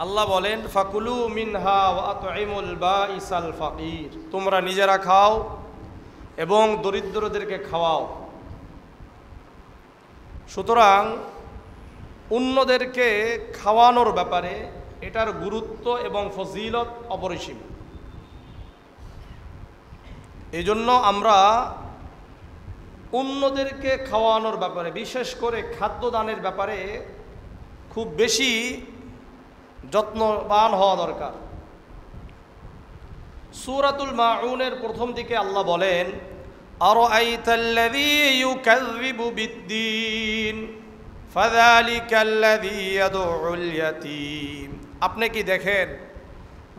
আল্লাহ বলেন ফাকুলু মিনহা ওয়া আতইমুল বাঈসাল ফাকির, তোমরা নিজেরা খাও এবং দরিদ্রদেরকে খাওয়াও। সুতরাং অন্যদেরকে খাওয়ানোর ব্যাপারে এটার গুরুত্ব এবং ফজিলত অপরিসীম। এই জন্য আমরা অন্যদেরকে খাওয়ানোর ব্যাপারে, বিশেষ করে খাদ্যদানের ব্যাপারে খুব বেশি যত্নবান হওয়া দরকার। সূরাতুল মাউনের প্রথম দিকে আল্লাহ বলেন আরাআইতাল্লাযী ইউকাযযিবু বিদ্দীন ফাযালিকাল্লাযী ইয়াদউল ইয়াতীম। আপনি কি দেখেন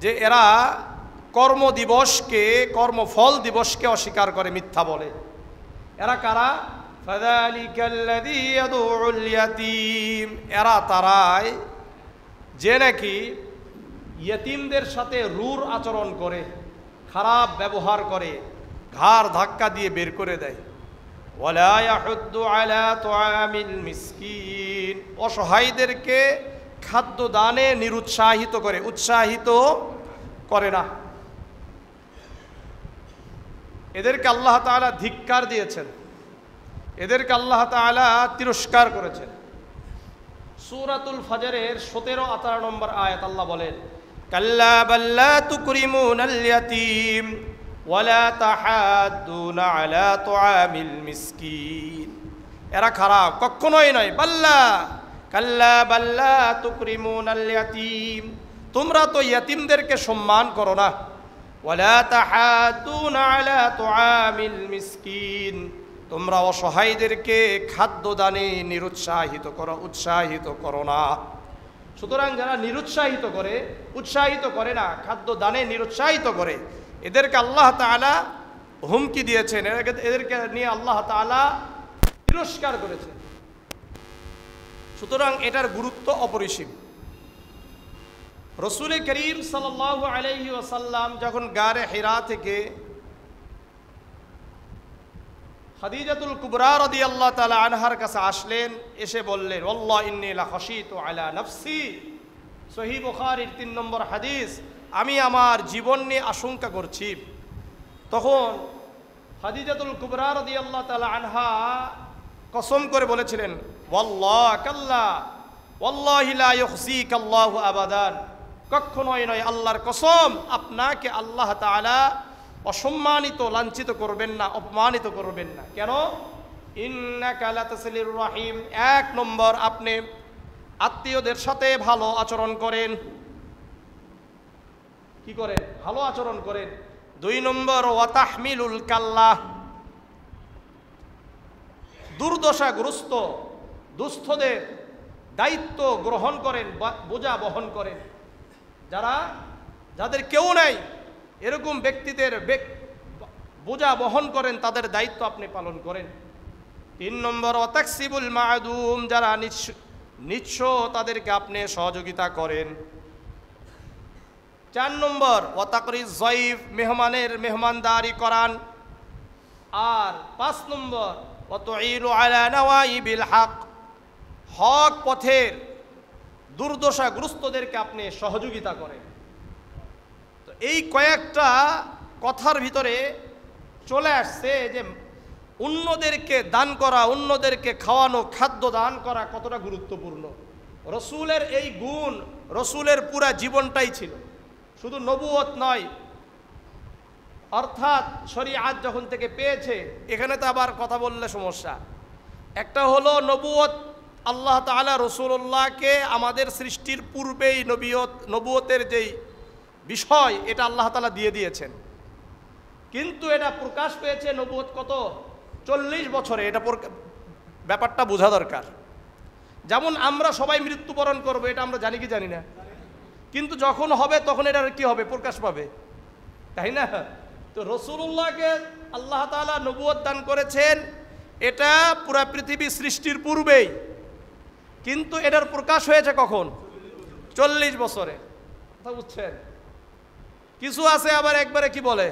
যে এরা কর্মদিবসকে, কর্মফল দিবসকে অস্বীকার করে, মিথ্যা বলে। এরা কারা? ফাযালিকাল্লাযী ইয়াদউল ইয়াতীম, এরা তারাই যে নাকি ইয়েতিমদের সাথে রূঢ় আচরণ করে, খারাপ ব্যবহার করে, ঘাড় ধাক্কা দিয়ে বের করে দেয়। ওয়ালা ইয়াহুদ্দু আলা তুআমিল মিসকিন, অসহায়দেরকে খাদ্য দানে নিরুৎসাহিত করে, উৎসাহিত করে না। এদেরকে আল্লাহ তাআলা ধিক্কার দিয়েছেন, এদেরকে আল্লাহ তাআলা তিরস্কার করেছেন। সূরাতুল ফজরের 17-18 নম্বর আয়াত আল্লাহ বলেন কাল্লা বাল্লা তুকরিমুনাল ইয়াতীম ওয়ালা তাহাদ্দুনা আলা তুআমিল মিসকিন। এরা খারাপ, কখনোই নয়। বাল্লা, কাল্লা বাল্লা তুকরিমুনাল ইয়াতীম, তোমরা তো ইয়াতীমদেরকে সম্মান করো না। ওয়ালা তাহাদ্দুনা আলা তুআমিল মিসকিন, তোমরা অসহায়দেরকে খাদ্য দানে নিরুৎসাহিত করো, উৎসাহিত করো না। সুতরাং যারা নিরুৎসাহিত করে, উৎসাহিত করে না, খাদ্য দানে নিরুৎসাহিত করে, এদেরকে আল্লাহ তাআলা হুমকি দিয়েছেন, এদেরকে নিয়ে আল্লাহ তাআলা তিরস্কার করেছেন। সুতরাং এটার গুরুত্ব অপরিসীম। রাসূল করিম সাল্লাল্লাহু আলাইহি ওয়াসাল্লাম যখন গারে হিরা থেকে খাদিজাতুল কুবরা রাদিয়াল্লাহু তাআলা আনহার কাছে আসলেন, এসে বললেন ওয়াল্লাহি ইন্নী লাখাশিতু আলা নাফসি, সহিহ বুখারীর 3 নম্বর হাদিস, আমি আমার জীবন নিয়ে আশঙ্কা করছি। তখন খাদিজাতুল কুবরা রাদিয়াল্লাহু তাআলা আনহা কসম করে বলেছিলেন ওয়াল্লাহ কাল্লা ওয়াল্লাহি লা ইউখজিকাল্লাহু আবাদান, কখনোই নয়, আল্লাহর কসম, আপনাকে আল্লাহ তাআলা অসম্মানিত, লাঞ্ছিত করবেন না, অপমানিত করবেন না। কেন? ইন্নাকা লাতাসিলুর রাহিম, 1 নম্বর আপনি আত্মীয়দের সাথে ভালো আচরণ করেন। কি করেন? ভালো আচরণ করেন। 2 নম্বর ওয়া তাহমিলুল কাল্লা, দুর্দশাগ্রস্ত দুস্থদের দায়িত্ব গ্রহণ করেন, বোঝা বহন করেন। যাদের কেউ নাই এরকম ব্যক্তিদের বোঝা বহন করেন, তাদের দায়িত্ব আপনি পালন করেন। 3 নম্বর ওয়াতাকসিবুল মাদুম, যারা নিঃস্ব তাদেরকে আপনি সহযোগিতা করেন। 4 নম্বর ওয়াতাকরিজ যায়িফ, মেহমানের মেহমানদারি করান। আর 5 নম্বর ওয়াতুইলু আলা নাওয়াইবিল হক, হক পথের দুর্দশাগ্রস্তদেরকে আপনি সহযোগিতা করেন। তো এই কয়েকটা কথার ভিতরে চলে আসছে যে অন্যদেরকে দান করা, অন্যদেরকে খাওয়ানো, খাদ্য দান করা কতটা গুরুত্বপূর্ণ। রসুলের এই গুণ রসুলের পুরা জীবনটাই ছিল, শুধু নবুয়ত নয়। অর্থাৎ শরীআত যখন থেকে পেয়েছে, এখানে তো আবার কথা বললে সমস্যা। একটা হলো নবুয়ত, আল্লাহ তাআলা রসুল্লাহকে আমাদের সৃষ্টির পূর্বেই নবুয়তের যেই বিষয়, এটা আল্লাহ তাআলা দিয়ে দিয়েছেন। কিন্তু এটা প্রকাশ পেয়েছে নবুয়ত কত? 40 বছরে। এটা ব্যাপারটা বোঝা দরকার। যেমন আমরা সবাই মৃত্যুবরণ করবো, এটা আমরা জানি কি জানি না, কিন্তু যখন হবে তখন এটার কি হবে? প্রকাশ পাবে, তাই না? তো রসুল্লাহকে আল্লাহ তাআলা নবুয়ত দান করেছেন, এটা পুরা পৃথিবী সৃষ্টির পূর্বেই, কিন্তু এটার প্রকাশ হয়েছে কখন? 40 বছরে। কথা বুঝছেন? কিছু আছে আবার একবারে কি বলে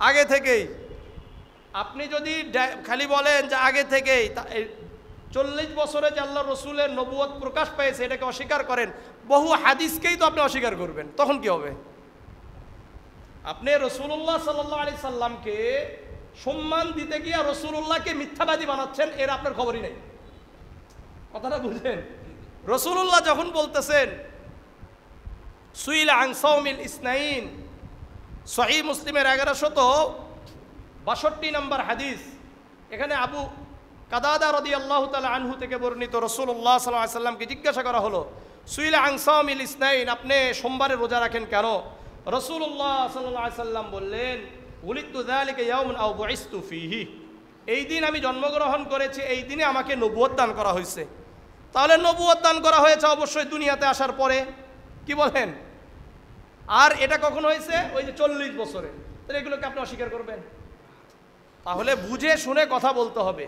আগে থেকেই। আপনি যদি খালি বলেন যে আগে থেকেই, 40 বছরে যে আল্লাহ রসুলের নবুয়ত প্রকাশ পেয়েছে এটাকে অস্বীকার করেন, বহু হাদিসকেই তো আপনি অস্বীকার করবেন, তখন কি হবে? আপনি রসুল্লাহ সাল্লাল্লাহু আলাইহি সাল্লামকে সম্মান দিতে গিয়ে রসুল্লাহকে মিথ্যাবাদী বানাচ্ছেন, এর আপনার খবরই নেই। কথাটা বুঝলেন? রসুল্লাহ যখন বলতেছেন সুইলা আন সাওমিল ইসনাইন, সহিহ মুসলিমের 1162 নম্বর হাদিস, এখানে আবু কাদাদা রাদিয়াল্লাহু তাআলা আনহু থেকে বর্ণিত, রাসূলুল্লাহ সাল্লাল্লাহু আলাইহি সাল্লামকে জিজ্ঞাসা করা হলো সুইলা আন সাওমিল ইসনাইন, আপনি সোমবারে রোজা রাখেন কেন? রাসূলুল্লাহ সাল্লাল্লাহু আলাইহি সাল্লাম বললেন উলিদতু যালিকা ইয়াওমান আও বুইসতু ফীহি, এই দিন আমি জন্মগ্রহণ করেছি, এই দিনে আমাকে নবুয়ত দান করা হয়েছে। তাহলে নবুয়ত দান করা হয়েছে অবশ্যই দুনিয়াতে আসার পরে, কি বলেন? আর এটা কখন হয়েছে? ওই যে 40 বছরে। তাহলে এগুলোকে আপনি অস্বীকার করবেন? তাহলে বুঝে শুনে কথা বলতে হবে।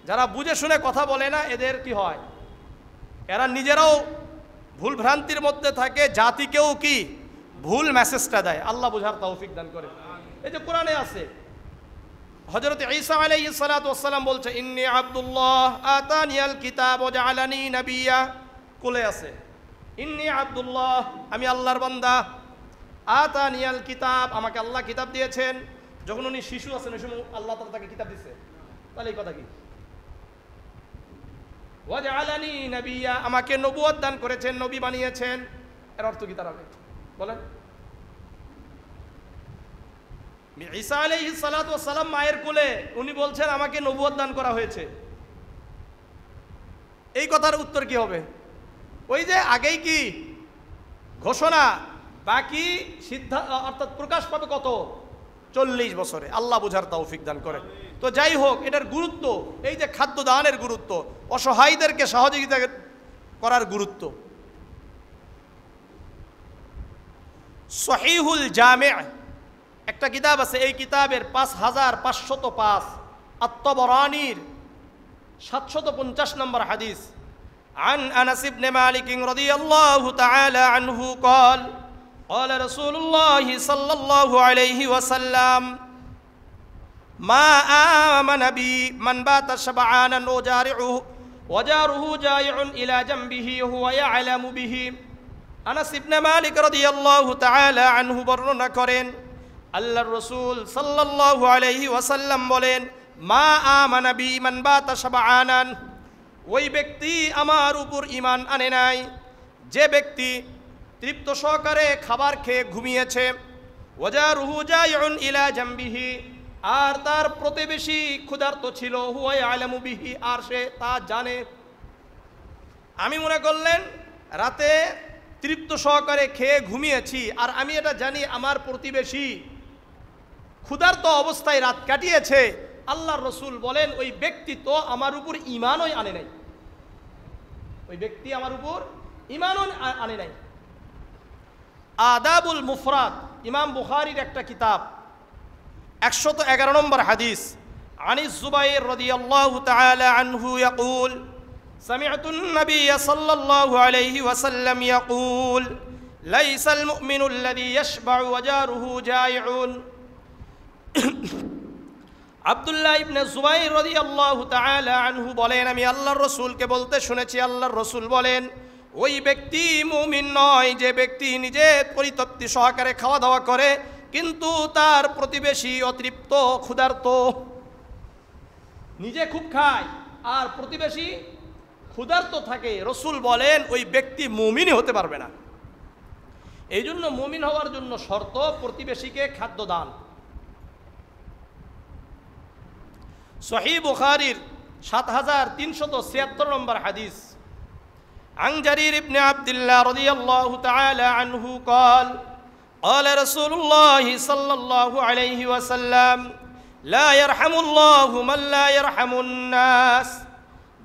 যারা বুঝে শুনে কথা বলে না এদের কি হয়? এরা নিজেরাও ভুল ভ্রান্তির মধ্যে থাকে, জাতিকেও কি ভুল মেসেজটা দেয়। আল্লাহ বুঝার তৌফিক দান করে। এই যে কোরআনে আছে, হযরত ঈসা আলাইহিস সালাতু ওয়াস সালাম বলছে ইন্নী আব্দুল্লাহ আতানিয়াল কিতাব ওয়া জাআলানি নাবিয়্যা, কোলে আছে ইন্নী আব্দুল্লাহ, আমি আল্লাহর বান্দা, আতানিয়াল কিতাব, আমাকে আল্লাহ কিতাব দিয়েছেন। যখন উনি শিশু আছেন ওই সময় আল্লাহ তাআলা তাকে কিতাব দিয়েছে। তাহলে এই কথা কি? ওয়া জাআলানি নাবিয়্যা, আমাকে নবুয়ত দান করেছেন, নবী বানিয়েছেন, এর অর্থ কি দাঁড়াবে বলেন? ঈসা আলাইহিস সালাতু ওয়াস সালাম মায়ের কোলে, উনি বলছেন আমাকে নবুয়ত দান করা হয়েছে। এই কথার উত্তর কি হবে? ওই যে আগেই কি ঘোষণা, বাকি সিদ্ধান্ত অর্থাৎ প্রকাশ পাবে কত? 40 বছরে। আল্লাহ বুঝার তৌফিক দান করে। তো যাই হোক, এটার গুরুত্ব, এই যে খাদ্য দানের গুরুত্ব, অসহায়দেরকে সহযোগিতা করার গুরুত্ব। সহিহুল জামি' একটা কিতাব আছে, এই কিতাবের 5505, আত-তাবরানীর 750 নম্বর হাদিস। عن أنس بن مالك رضي الله تعالى عنه قال قال رسول الله صلى الله عليه وسلم ما آمن بي من بات شبعانا وجاره جائع إلى جنبه وهو يعلم به। আনাস ইবনে মালিক রাদিয়াল্লাহু তাআলা আনহু বর্ণনা করেন, আল্লাহর রাসূল সাল্লাল্লাহু আলাইহি ওয়াসাল্লাম বলেন মা আমানা বি মান বাতা শাবআনান, ওই ব্যক্তি আমার উপর ঈমান আনে নাই যে ব্যক্তি তৃপ্ত সহকারে খাবার খেয়ে ঘুমিয়েছে, ওয়াজারুহু জাইউন ইলা জামবিহি, আর তার প্রতিবেশী ক্ষুধার্ত ছিল, হুয়া ইয়ালামু বিহি, আর সে তা জানে। আমি মনে করলেন রাতে তৃপ্ত সহকারে খেয়ে ঘুমিয়েছি, আর আমি এটা জানি আমার প্রতিবেশী ক্ষুধার্ত অবস্থায় রাত কাটিয়েছে। আল্লাহর রাসূল বলেন ওই ব্যক্তি তো আমার উপর ঈমানই আনে নাই, ওই ব্যক্তি আমার উপর ঈমানই আনে নাই। আদাবুল মুফরাদ, ইমাম বুখারীর একটা কিতাব, 111 নম্বর হাদিস। আনিস জুবাইর রাদিয়াল্লাহু তাআলা আনহু ইয়াকুল سمعت النبي صلى الله عليه وسلم يقول ليس المؤمن الذي يشبع وجاره جائع। আব্দুল্লাহ ইবনে জুবাইর রাদিয়াল্লাহু তাআলা আনহু বলেন আমি আল্লাহর রাসূলকে বলতে শুনেছি, আল্লাহর রাসূল বলেন ওই ব্যক্তি মুমিন নয় যে ব্যক্তি নিজে পরিতৃপ্তি সহকারে খাওয়া দাওয়া করে কিন্তু তার প্রতিবেশী অতৃপ্ত ক্ষুধার্ত। নিজে খুব খায় আর প্রতিবেশী ক্ষুধার্ত থাকে, রাসূল বলেন ওই ব্যক্তি মুমিনই হতে পারবে না। এই জন্য মুমিন হওয়ার জন্য শর্ত প্রতিবেশীকে খাদ্য দান। সহিহ বুখারীর 7376 নম্বর হাদিস। عن جرير بن عبد الله رضي الله تعالى عنه قال قال رسول الله صلى الله عليه وسلم لا يرحم الله من لا يرحم الناس।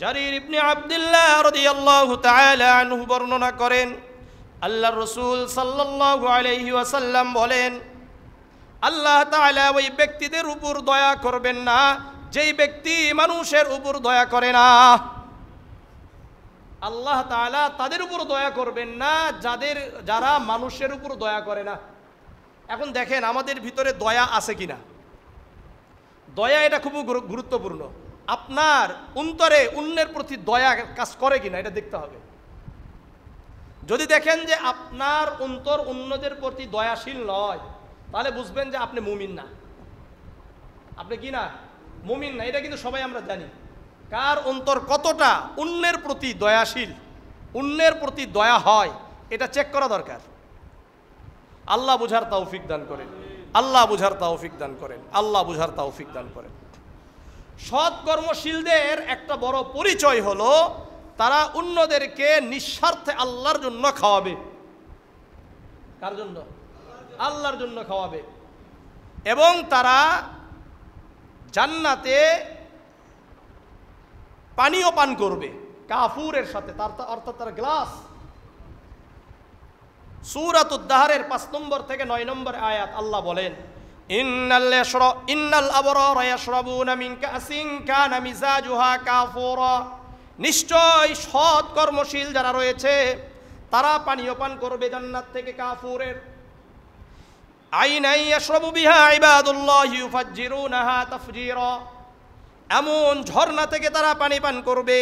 জারির ইবনে আব্দুল্লাহ রাদিয়াল্লাহু তাআলা আনহু বর্ণনা করেন আল্লাহর রাসূল সাল্লাল্লাহু আলাইহি ওয়াসাল্লাম বলেন আল্লাহ তাআলা ওই ব্যক্তিদের উপর দয়া করবেন না যেই ব্যক্তি মানুষের উপর দয়া করে না। আল্লাহ তাআলা তাদের উপর দয়া করবেন না যারা মানুষের উপর দয়া করে না। এখন দেখেন আমাদের ভিতরে দয়া আছে কিনা। দয়া এটা খুব গুরুত্বপূর্ণ। আপনার অন্তরে অন্যের প্রতি দয়া কাজ করে কিনা এটা দেখতে হবে। যদি দেখেন যে আপনার অন্তর অন্যদের প্রতি দয়াশীল নয়, তাহলে বুঝবেন যে আপনি মুমিন না। আপনি কি না? মুমিন না। এটা কিন্তু সবাই আমরা জানি কার অন্তর কতটা অন্যের প্রতি দয়াশীল, অন্যের প্রতি দয়া হয়, এটা চেক করা দরকার। আল্লাহ বুঝার তৌফিক দান করেন, আল্লাহ বুঝার তৌফিক দান করেন, আল্লাহ বুঝার তৌফিক দান করেন। সৎ কর্মশীলদের একটা বড় পরিচয় হলো তারা অন্যদেরকে নিঃস্বার্থে আল্লাহর জন্য খাওয়াবে। কার জন্য? আল্লাহর জন্য খাওয়াবে। এবং তারা জান্নাতে পানীয় পান করবে কাফুরের সাথে, অর্থাৎ তার গ্লাস। সূরাতুদ দাহরের 5 নম্বর থেকে 9 নম্বর আয়াত আল্লাহ বলেন, ইন্নাল আবরারা ইয়াশরাবুনা মিন কাসিন কানা মিজাজুহা কাফুরা। নিশ্চয় সৎ কর্মশীল যারা রয়েছে তারা পানীয় পান করবে জান্নাত থেকে কাফুরের। আইনাই ইয়াশরাবু বিহা ইবাদুল্লাহি ইউফাজ্জিরুনাহা তাফজীরা। এমন ঝর্ণা থেকে তারা পানি পান করবে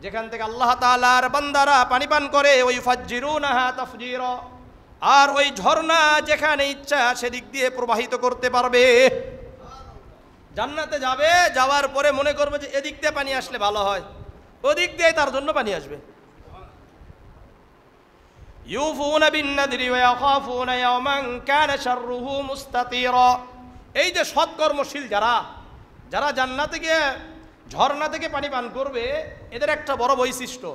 যেখান থেকে আল্লাহ তাআলার বান্দারা পানি পান করে, ওই ইউফাজ্জিরুনাহা তাফজীরা। আর ওই ঝর্ণা যেখানে ইচ্ছা সেদিক দিয়ে প্রবাহিত করতে পারবে। জান্নাতে যাবে, যাওয়ার পরে মনে করবে যে এদিক দিয়ে পানি আসলে ভালো হয়, ওদিক দিয়ে তার জন্য পানি আসবে। ইউফুনা বিন-নাযরি ওয়া ইয়াখাফুনা ইয়াওমান কানা শাররুহু মুস্তাতিরা। এই যে সৎকর্মশীল যারা জান্নাতে গিয়ে ঝর্ণা থেকে পানি পান করবে, এদের একটা বড় বৈশিষ্ট্য,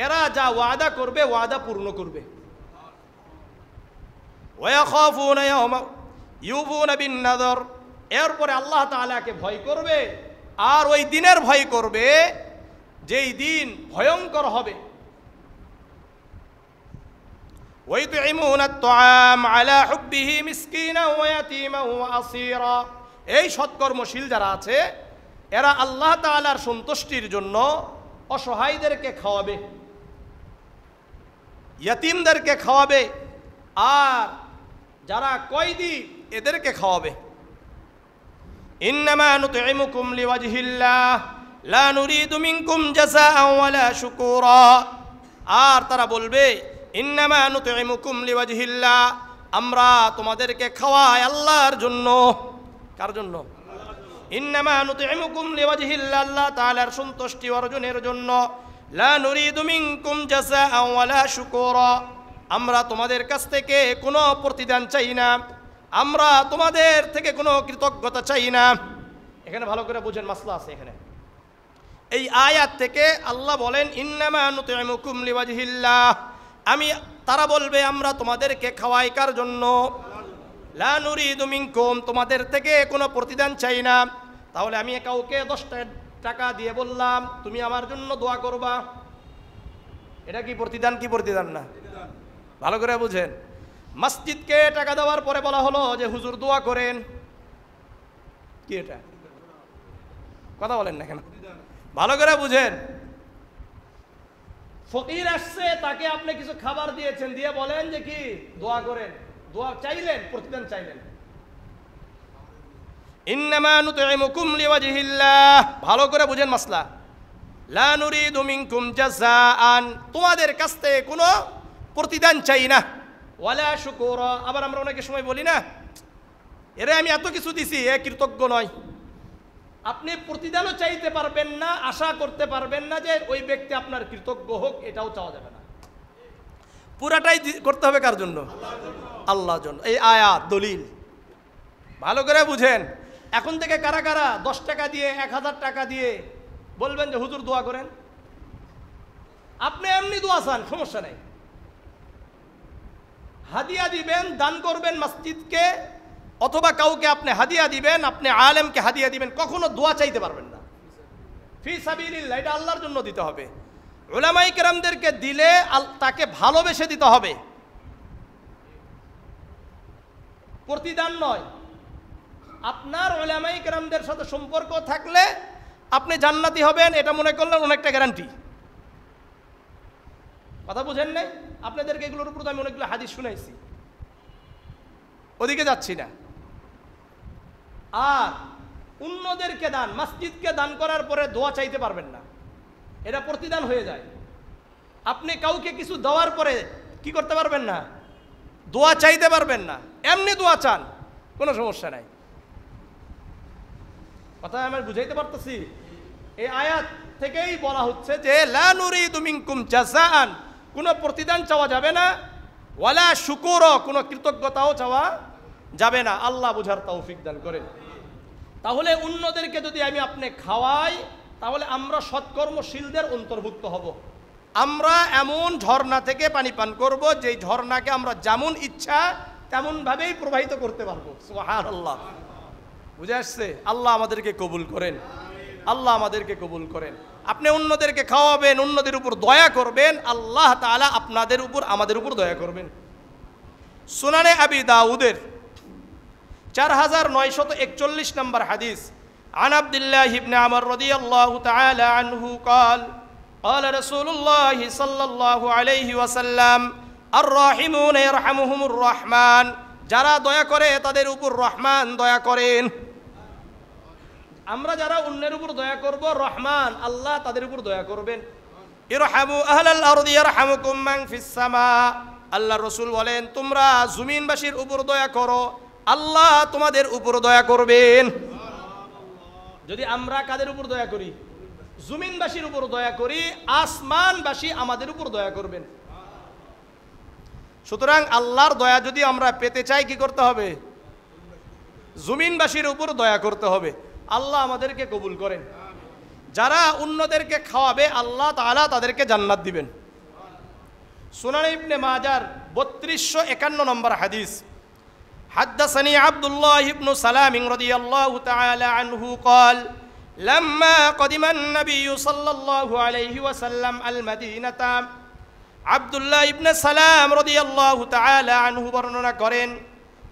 এরা যা ওয়াদা করবে ওয়াদা পূর্ণ করবে। ওয়া ইয়াখাফুনা ইয়াওমান ইউফুনা বিন-নাযর। এরপরে আল্লাহ তাআলাকে ভয় করবে, আর ওই দিনের ভয় করবে যেই দিন ভয়ঙ্কর হবে। وَيُطْعِمُونَ الطَّعَامَ عَلَى حُبِّهِ مِسْكِينًا وَيَتِيمًا وَأَسِيرًا। এই সৎকর্মশীল যারা আছে এরা আল্লাহ তাআলার সন্তুষ্টির জন্য অসহায়দেরকে খাওয়াবে, ইয়াতিমদেরকে খাওয়াবে, আর যারা কয়েদি এদেরকে খাওয়াবে। ইন্নামা নুতঈমুকুম লিওয়াজহিল্লাহ লা নুরিদু মিনকুম জাযাআন ওয়ালা শুকুরা। আর তারা বলবে, ইন্নামা নুতঈমুকুম লিওয়াজহিল্লাহ, আমরা তোমাদেরকে খাওয়াই আল্লাহর জন্য। কার জন্য? ইন্নামা নুতঈমুকুম লিওয়াজহিল্লাহ, আল্লাহ তাআলার সন্তুষ্টি অর্জনের জন্য। লা নুরিদু মিনকুম জাযাআন ওয়ালা শুকুরা, আমরা তোমাদের কাছ থেকে কোনো প্রতিদান চাই না, আমরা তোমাদের থেকে কোনো কৃতজ্ঞতা চাই না। এখানে ভালো করে বুঝেন, মাসলা আছে এখানে। এই আয়াত থেকে আল্লাহ বলেন ইন্নামা নুতঈমুকুম লিওয়াজহিল্লাহ, তারা বলবে আমরা তোমাদেরকে খাওয়াই কার জন্য? লা নুরিদু মিনকুম, তোমাদের থেকে কোনো প্রতিদান চাই না। তাহলে আমি কাউকে 10 টাকা দিয়ে বললাম তুমি আমার জন্য দোয়া করবা, এটা কি প্রতিদান? কি প্রতিদান না? ভালো করে বুঝেন। মসজিদকে টাকা দেওয়ার পরে বলা হলো যে হুজুর দোয়া করেন, কি এটা? কথা বলেন না কেন? ভালো করে বুঝেন। ফকির আসছে, তাকে আপনি কিছু খাবার দিয়েছেন, দিয়ে বলেন যে কি দোয়া করেন, দোয়া চাইলেন, প্রতিদান চাইলেন। ইন্নামা নুতঈমুকুম লিওয়াজহিল্লাহ, ভালো করে বুঝেন মাসলা। লা নুরিদু মিনকুম জাযাআন, তোমাদের কাছ থেকে কোনো প্রতিদান চাই না। ওয়ালা শুকুরা, আবার আমরা অনেক সময় বলি না, এরে আমি এত কিছু দিছি, এ কৃতজ্ঞ নয়। আপনি প্রতিদানও চাইতে পারবেন না, আশা করতে পারবেন না যে ওই ব্যক্তি আপনার কৃতজ্ঞ হোক, এটাও চাওয়া যাবে না। পুরাটাই করতে হবে কার জন্য? আল্লাহর জন্য। এই আয়াত দলিল ভালো করে বুঝেন। এখন থেকে কারা কারা 10 টাকা দিয়ে 1000 টাকা দিয়ে বলবেন যে হুজুর দোয়া করেন? আপনি এমনি দোয়া চান, সমস্যা নেই। হাদিয়া দিবেন, দান করবেন মসজিদকে, অথবা কাউকে আপনি হাদিয়া দিবেন, আপনি আলেমকে হাদিয়া দিবেন, কখনো দোয়া চাইতে পারবেন না। ফি সাবিলিল্লাহ, এটা আল্লাহর জন্য দিতে হবে। উলামায়ে কেরামদেরকে দিলে তাকে ভালোবেসে দিতে হবে, প্রতিদান নয়। আপনার উলামায়ে কেরামদের সাথে সম্পর্ক থাকলে আপনি জান্নাতি হবেন, এটা মনে করলেন অনেকটা গ্যারান্টি। কথা বুঝেন নাই? আপনাদেরকে এগুলোর উপর আমি অনেকগুলো হাদিস শুনাইছি, ওদিকে যাচ্ছি না। আর অন্যদেরকে দান, মসজিদকে দান করার পরে দোয়া চাইতে পারবেন না, এটা প্রতিদান হয়ে যায়। আপনি কাউকে কিছু দেওয়ার পরে কি করতে পারবেন না, দোয়া চাইতে পারবেন না। এমনি দোয়া চান, কোনো সমস্যা নাই। কথা আমি বুঝাইতে পারতেছি? এই আয়াত থেকেই বলা হচ্ছে যে লা নুরিদু মিনকুম জাযাআন, কোনো প্রতিদান চাওয়া যাবে না, ওয়ালা শুকুর, কোনো কৃতজ্ঞতাও চাওয়া যাবে না। আল্লাহ বুঝার তৌফিক দান করেন। তাহলে অন্যদেরকে যদি আমি আপনি খাওয়াই, তাহলে আমরা সৎকর্মশীলদের অন্তর্ভুক্ত হব। আমরা এমন ঝর্ণা থেকে পানি পান করব, যেই ঝর্ণাকে আমরা যেমন ইচ্ছা তেমনভাবেই প্রবাহিত করতে পারবো। সুবহানাল্লাহ, বুঝে আসছে? আল্লাহ আমাদেরকে কবুল করেন, আল্লাহ আমাদেরকে কবুল করেন। আপনি অন্যদেরকে খাওয়াবেন, অন্যদের উপর দয়া করবেন, আল্লাহ তাআলা আপনাদের উপর, আমাদের উপর দয়া করবেন। সুনানে আবি দাউদের 4941 নম্বর হাদিস, আন আব্দুল্লাহ ইবনে আমর রাদিয়াল্লাহু তাআলা আনহু قال قال رسول الله صلى الله عليه وسلم الراحمون يرحمهم الرحمن, যারা দয়া করে তাদের উপর রহমান দয়া করেন। আমরা যারা অন্যের উপর দয়া করব, রহমান আল্লাহ তাদের উপর দয়া করবেন। ইরহামু আহলাল আরদি ইয়ারহামুকুম মান ফিস সামা, আল্লাহর রাসূল বলেন তোমরা জমিনবাসীর উপর দয়া করো, আল্লাহ তোমাদের উপর দয়া করবেন। যদি আমরা কাদের উপর দয়া করি? জমিনবাসীর উপর দয়া করি, আসমানবাসী আমাদের উপর দয়া করবেন। সুতরাং আল্লাহর দয়া যদি আমরা পেতে চাই, কি করতে হবে? জমিনবাসীর উপর দয়া করতে হবে। আল্লাহ আমাদেরকে কবুল করেন। যারা অন্যদেরকে খাওয়াবে, আল্লাহ তাআলা তাদেরকে জান্নাত দিবেন। সুনান ইবনে মাজার 3251 নম্বর হাদিস, হাদাসানি আব্দুল্লাহ ইবনে সালাম রাদিয়াল্লাহু তাআলা আনহু قال لما قدم النبي صلى الله عليه وسلم المدينة, আব্দুল্লাহ ইবনে সালাম রাদিয়াল্লাহু তাআলা আনহু বর্ণনা করেন,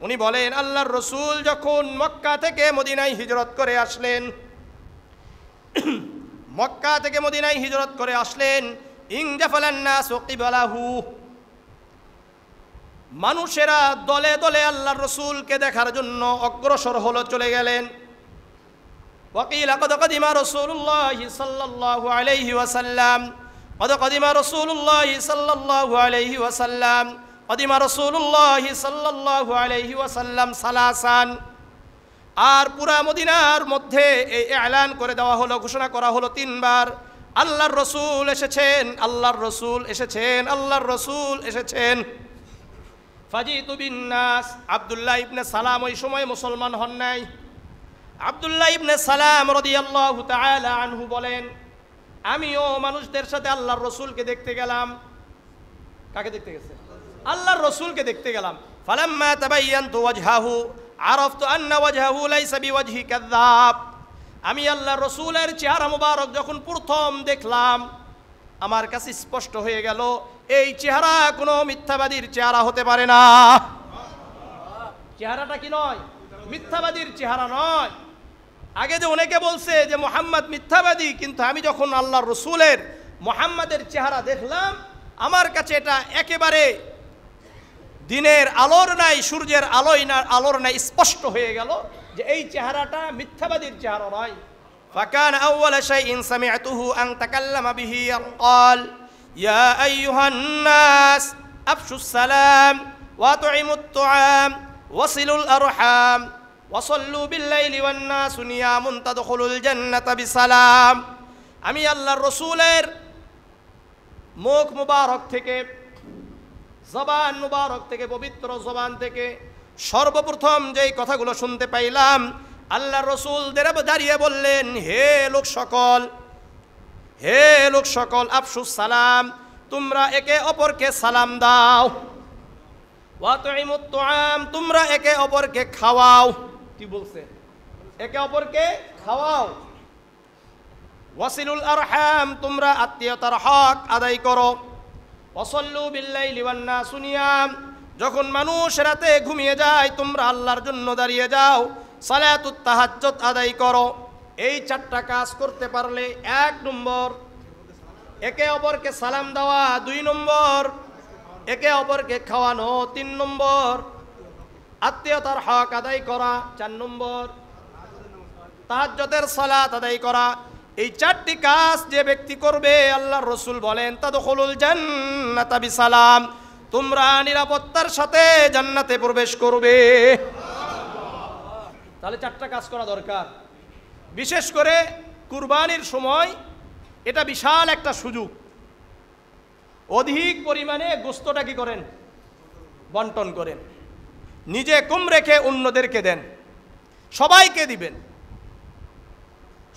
উনি বলেন আল্লাহর রাসূল যখন মক্কা থেকে মদিনায় হিজরত করে আসলেন, মক্কা থেকে মদিনায় হিজরত করে আসলেন, ইনজাফালান নাসু কিবালাহু, মানুষেরা দলে দলে আল্লাহর রাসূলকে দেখার জন্য অগ্রসর হলো, চলে গেলেন। ওয়াকিল قد قدم رسول الله صلى الله عليه وسلم قد قدم رسول الله صلى الله عليه وسلم قدم رسول الله صلى الله عليه وسلم সালাসান, আর পুরা মদিনার মধ্যে এই এলান করে দেওয়া হলো, ঘোষণা করা হলো 3 বার, আল্লাহর রাসূল এসেছেন, আল্লাহর রাসূল এসেছেন, আল্লাহর রাসূল এসেছেন। ফাজিতু বিন নাস, আব্দুল্লাহ ইবনে সালাম ওই সময় মুসলমান হন নাই। আব্দুল্লাহ ইবনে সালাম রাদিয়াল্লাহু তাআলা আনহু বলেন, আমিও মানুষদের সাথে আল্লাহর রাসূলকে দেখতে গেলাম। কাকে দেখতে গেছে? আল্লাহর রাসূলকে দেখতে গেলাম। ফালাম্মা তাবায়য়ানতু ওয়াজহাহু আরাফতু আন্না ওয়াজহাহু লাইসা বিওয়াজহি কাযাব, আমি আল্লাহর রাসূলের চেহারা মোবারক যখন প্রথম দেখলাম, আমার কাছে স্পষ্ট হয়ে গেল এই চেহারা কোনো মিথ্যাবাদীর চেহারা হতে পারে না। চেহারাটা কি নয়? মিথ্যাবাদীর চেহারা নয়। আগে যে অনেকে বলছে যে মুহাম্মদ মিথ্যাবাদী, কিন্তু আমি যখন আল্লাহর রাসূলের মুহাম্মাদের চেহারা দেখলাম, আমার কাছে এটা একেবারে দিনের আলোর নাই, সূর্যের আলোর নাই স্পষ্ট হয়ে গেল যে এই চেহারাটা মিথ্যাবাদীর চেহারা নয়। ফাকান আউয়ালা শাইইন সামি'তুহু আন তাকাল্লামা বিহি ক্বাল ইয়া আইয়ুহান নাস আফশুস সালাম ওয়া তু'ইমুত তুআম ওয়াসিলুল আরহাম ওয়াসাল্লু বিল-লাইলি ওয়ান-নাসু নিয়ামুন তাদখুলুল জান্নাতা বিসালাম। আমি আল্লাহর রাসূলের মুখ মুবারক থেকে, জবান মুবারক থেকে, পবিত্র জবান থেকে সর্বপ্রথম যেই কথাগুলো শুনতে পাইলাম, আল্লাহর রাসূল দাঁড়িয়ে বললেন, হে লোক সকল, হে লোক সকল, আফশুস সালাম, তোমরা একে অপরকে সালাম দাও, ওয়া তু'ইমুত তুআম, তোমরা একে অপরকে খাওয়াও। কি বলছে? একে অপরকে খাওয়াও। ওয়াসিলুল আরহাম, তোমরা আত্মীয়তার হক আদায় করো। ওয়াসাল্লু বিল-লাইলি ওয়ান-নাসু নিয়াম, যখন মানুষ রাতে ঘুমিয়ে যায়, তোমরা আল্লাহর জন্য দাঁড়িয়ে যাও, সালাতুত তাহাজ্জুদ আদায় করো। এই 4টা কাজ করতে পারলে, 1 নম্বর একে অপরকে সালাম দেওয়া, 2 নম্বর একে অপরকে খাওয়ানো, 3 নম্বর আত্মীয়তার হক আদায় করা, 4 নম্বর তাহাজ্জুদের সালাত আদায় করা, এই 4টি কাজ যে ব্যক্তি করবে আল্লাহর রাসূল বলেন তাদখুলুল জান্নাতা বিসালাম, তোমরা নিরাপত্তার সাথে জান্নাতে প্রবেশ করবে। তাহলে 4টা কাজ করা দরকার। বিশেষ করে কুরবানির সময় এটা বিশাল একটা সুযোগ। অধিক পরিমাণে গোশতটা কি করেন? বন্টন করেন। নিজে কম রেখে অন্যদেরকে দেন, সবাইকে দিবেন,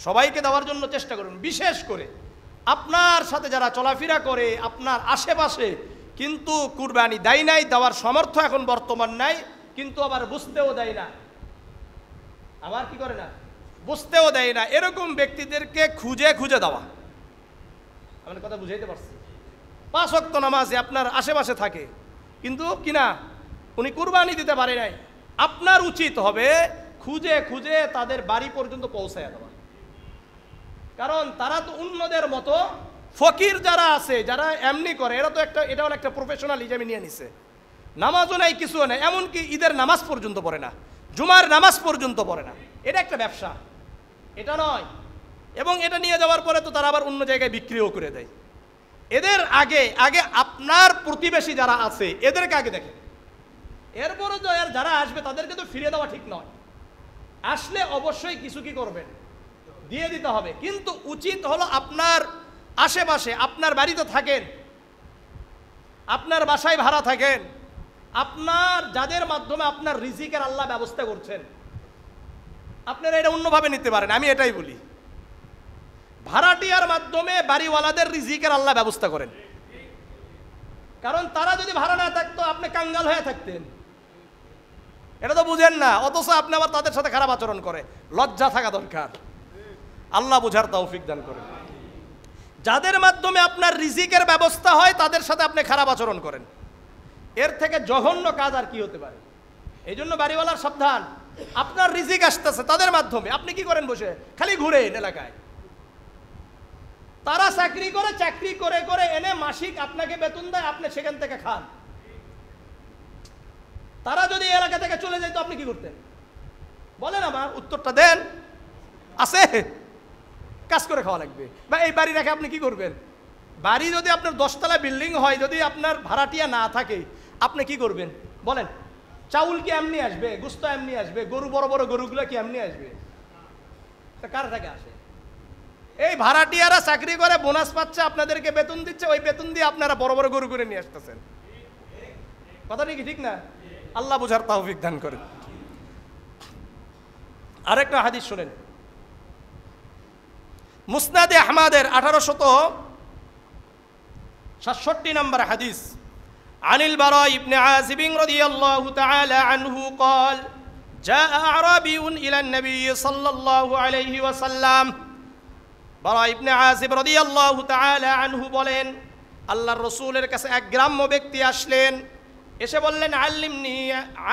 সবাইকে দেওয়ার জন্য চেষ্টা করুন। বিশেষ করে আপনার সাথে যারা চলাফেরা করে আপনার আশেপাশে কিন্তু কুরবানি দেয় নাই, দেওয়ার সামর্থ্য এখন বর্তমান নাই, কিন্তু আবার বুঝতেও দেয় না, আবার কি করে না, বুঝতেও দেয় না, এরকম ব্যক্তিদেরকে খুঁজে খুঁজে দেওয়া। আমার কথা বুঝাইতে পারছি? 5 ওয়াক্ত নামাজে আপনার আশেপাশে থাকে কিন্তু কিনা উনি কুরবানি দিতে পারে নাই, আপনার উচিত হবে খুঁজে খুঁজে তাদের বাড়ি পর্যন্ত পৌঁছায় দেওয়া। কারণ তারা তো অন্যদের মতো ফকির যারা আছে, যারা এমনি করে, এরা তো এটা হলো একটা প্রফেশনাল হিসেবে নিয়ে নিছে। নামাজও নাই, কিছুও নাই, এমনকি ঈদের নামাজ পর্যন্ত পড়ে না, জুমার নামাজ পর্যন্ত পড়ে না। এটা একটা ব্যবসা, এটা নয়। এবং এটা নিয়ে যাওয়ার পরে তো তারা আবার অন্য জায়গায় বিক্রিও করে দেয়। এদের আগে আগে আপনার প্রতিবেশী যারা আছে এদেরকে আগে দেখেন, এরপরে তো যারা আসবে তাদেরকে তো ফিরে দেওয়া ঠিক নয়। আসলে অবশ্যই কিছু কি করবেন, দিয়ে দিতে হবে। কিন্তু উচিত হলো আপনার আশেপাশে, আপনার বাড়িতে থাকেন, আপনার বাসায় ভাড়া থাকেন, আপনার যাদের মাধ্যমে আপনার রিজিকের আল্লাহ ব্যবস্থা করছেন, আপনারা এটা অন্যভাবে নিতে পারেন। আমি এটাই বলি, ভাড়াটিয়ার মাধ্যমে বাড়িওয়ালাদের রিজিকের আল্লাহ ব্যবস্থা করেন। কারণ তারা যদি ভাড়া না থাকতো আপনি কাঙ্গাল হয়ে থাকতেন, এটা তো বুঝেন না, অথচ আপনি আবার তাদের সাথে খারাপ আচরণ করে। লজ্জা থাকা দরকার। আল্লাহ বুঝার তৌফিক দান করেন। যাদের মাধ্যমে আপনার রিজিকের ব্যবস্থা হয় তাদের সাথে আপনি খারাপ আচরণ করেন, এর থেকে জঘন্য কাজ আর কি হতে পারে? এই জন্য বাড়িওয়ালার সাবধান। আপনার রিজিক আসতেছে তাদের মাধ্যমে, আপনি কি করেন? বসে খালি ঘুরেন এলাকায়। তারা চাকরি করে, চাকরি করে করে এনে মাসিক আপনাকে বেতন দেয়, আপনি সেখান থেকে খান। তারা যদি এলাকা থেকে চলে যেত আপনি কি করতেন? বলেন, আমার উত্তরটা দেন। আছে কাজ করে খাওয়া লাগবে, বা এই বাড়ি রেখে আপনি কি করবেন? বাড়ি যদি আপনার 10 তলা বিল্ডিং হয়, যদি আপনার ভাড়াটিয়া না থাকে আপনি কি করবেন বলেন? চাউল কি এমনি আসবে? গোশত এমনি আসবে? গরু, বড় বড় গরুগুলো কি এমনি আসবে? কার থেকে আসে? এই ভাড়াটিয়ারা চাকরি করে, বোনাস পাচ্ছে, আপনাদেরকে বেতন দিচ্ছে, ওই বেতন দিয়ে আপনারা বড় বড় গরু করে নিয়ে আসতেছেন। কথাটা কি ঠিক না? আল্লাহ বুঝার তৌফিক দান করেন। আরেকটা হাদিস শুনেন, মুসনাদে আহমদের 1867 নম্বর হাদিস। আনিল বারা ইবনে আযিব রাদিয়াল্লাহু তাআলা আনহু قال جاء أعرابي إلى النبي صلى الله عليه وسلم। বারা ইবনে আযিব রাদিয়াল্লাহু তাআলা আনহু বলেন, আল্লাহর রাসূলের কাছে এক গ্রাম্য ব্যক্তি আসলেন, এসে বললেন, আল্লিমনি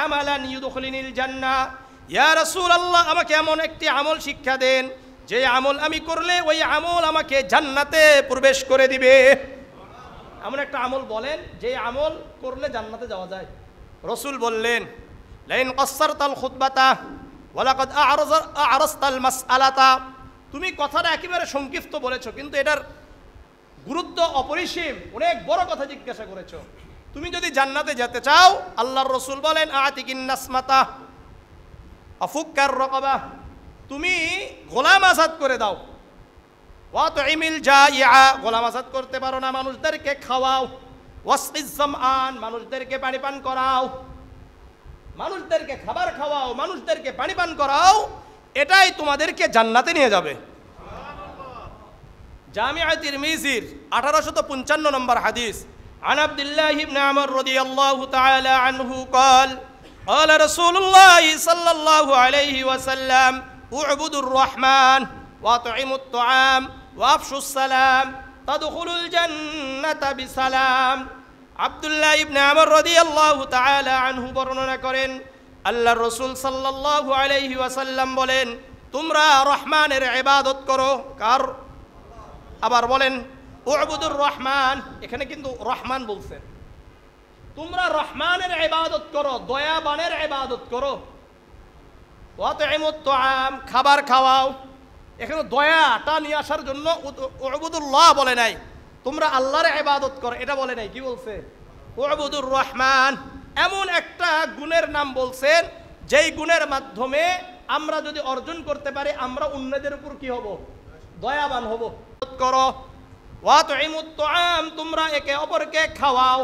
আমালান ইউদখিলুনিল জান্নাহ, ইয়া রাসূলুল্লাহ, আমাকে এমন একটি আমল শিক্ষা দেন যে আমল আমি করলে ওই আমল আমাকে জান্নাতে প্রবেশ করে দিবে। এমন একটা আমল বলেন যে আমল করলে জান্নাতে যাওয়া যায়। রাসূল বললেন, লাইন কাসসারতাল খুতবাতা ওয়া লাকাদ আ'রাসতাল মাসআলাতা। তুমি কথাটা একেবারে সংক্ষিপ্ত বলেছো, কিন্তু এটার গুরুত্ব অপরিসীম, অনেক বড় কথা জিজ্ঞাসা করেছো। তুমি যদি জান্নাতে যেতে চাও, আল্লাহর রাসূল বলেন, আতিকিন নাসমাতা আফুক্কার রাকাবা, তুমি গোলাম আজাদ করে দাও। ওয়া তুইমিল জাইআ, গোলাম আজাদ করতে পারো না, মানুষদেরকে খাওয়াও। ওয়াসকিজ জামআন, মানুষদেরকে পানি পান করাও, মানুষদেরকে খাবার খাওয়াও, মানুষদেরকে পানি পান করাও, এটাই তোমাদেরকে জান্নাতে নিয়ে যাবে। জামিআ তিরমিজির 1855 নম্বর হাদিস। عن عبد الله بن عمر رضي الله تعالى عنه قال قال رسول الله صلى الله عليه وسلم اعبدوا الرحمن واطعموا الطعام وافشوا السلام تدخلوا الجنة بسلام। আব্দুল্লাহ ইবনে আমর রাদিয়াল্লাহু তাআলা আনহু বর্ণনা করেন, আল্লাহর রাসূল সাল্লাল্লাহু আলাইহি ওয়াসাল্লাম বলেন, তোমরা রহমানের ইবাদত করো। কার? আবার বলেন, উবুদুর রহমান। এখানে কিন্তু রহমান বলছেন, তোমরা রহমানের ইবাদত করো, দয়াবানের ইবাদত করো। ওয়াতইমুত তুআম, খাবার খাওয়াও। এখানে দয়াটা নিয়ে আসার জন্য উবুদুল্লাহ বলে নাই, তোমরা আল্লাহর ইবাদত করো, এটা বলে নাই। কি বলছে? উবুদুর রহমান। এমন একটা গুণের নাম বলছেন যেই গুণের মাধ্যমে আমরা যদি অর্জন করতে পারি আমরা অন্যদের উপর কি হব? দয়াবান হব। করো। ওয়াতইমুত তুআম, তোমরা একে অপরকে খাওয়াও,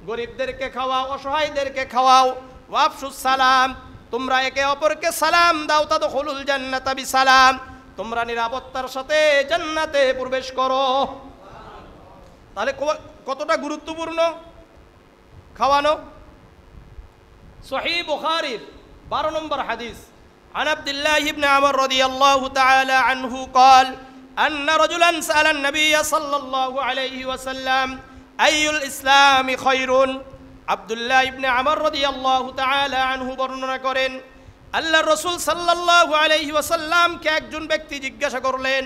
গরিবদেরকে খাওয়াও, অসহায়দেরকে খাওয়াও। ওয়াফশুস সালাম, তোমরা একে অপরকে সালাম দাও। তাদখুলুল জান্নাতা বিসালাম, তোমরা নিরাপত্তার সাথে জান্নাতে প্রবেশ করো। তাহলে কতটা গুরুত্বপূর্ণ খাওয়ানো। সহিহ বুখারীর 12 নম্বর হাদিস, عن عبد الله بن عمر رضي الله تعالى عنه قال أن رجلا سأل النبي صلى الله عليه وسلم أي الإسلام خير। আব্দুল্লাহ ইবনে আমর রাদিয়াল্লাহু তাআলা আনহু বর্ণনা করেন, আল্লাহর রাসূল সাল্লাল্লাহু আলাইহি ওয়াসাল্লামকে একজন ব্যক্তি জিজ্ঞাসা করলেন,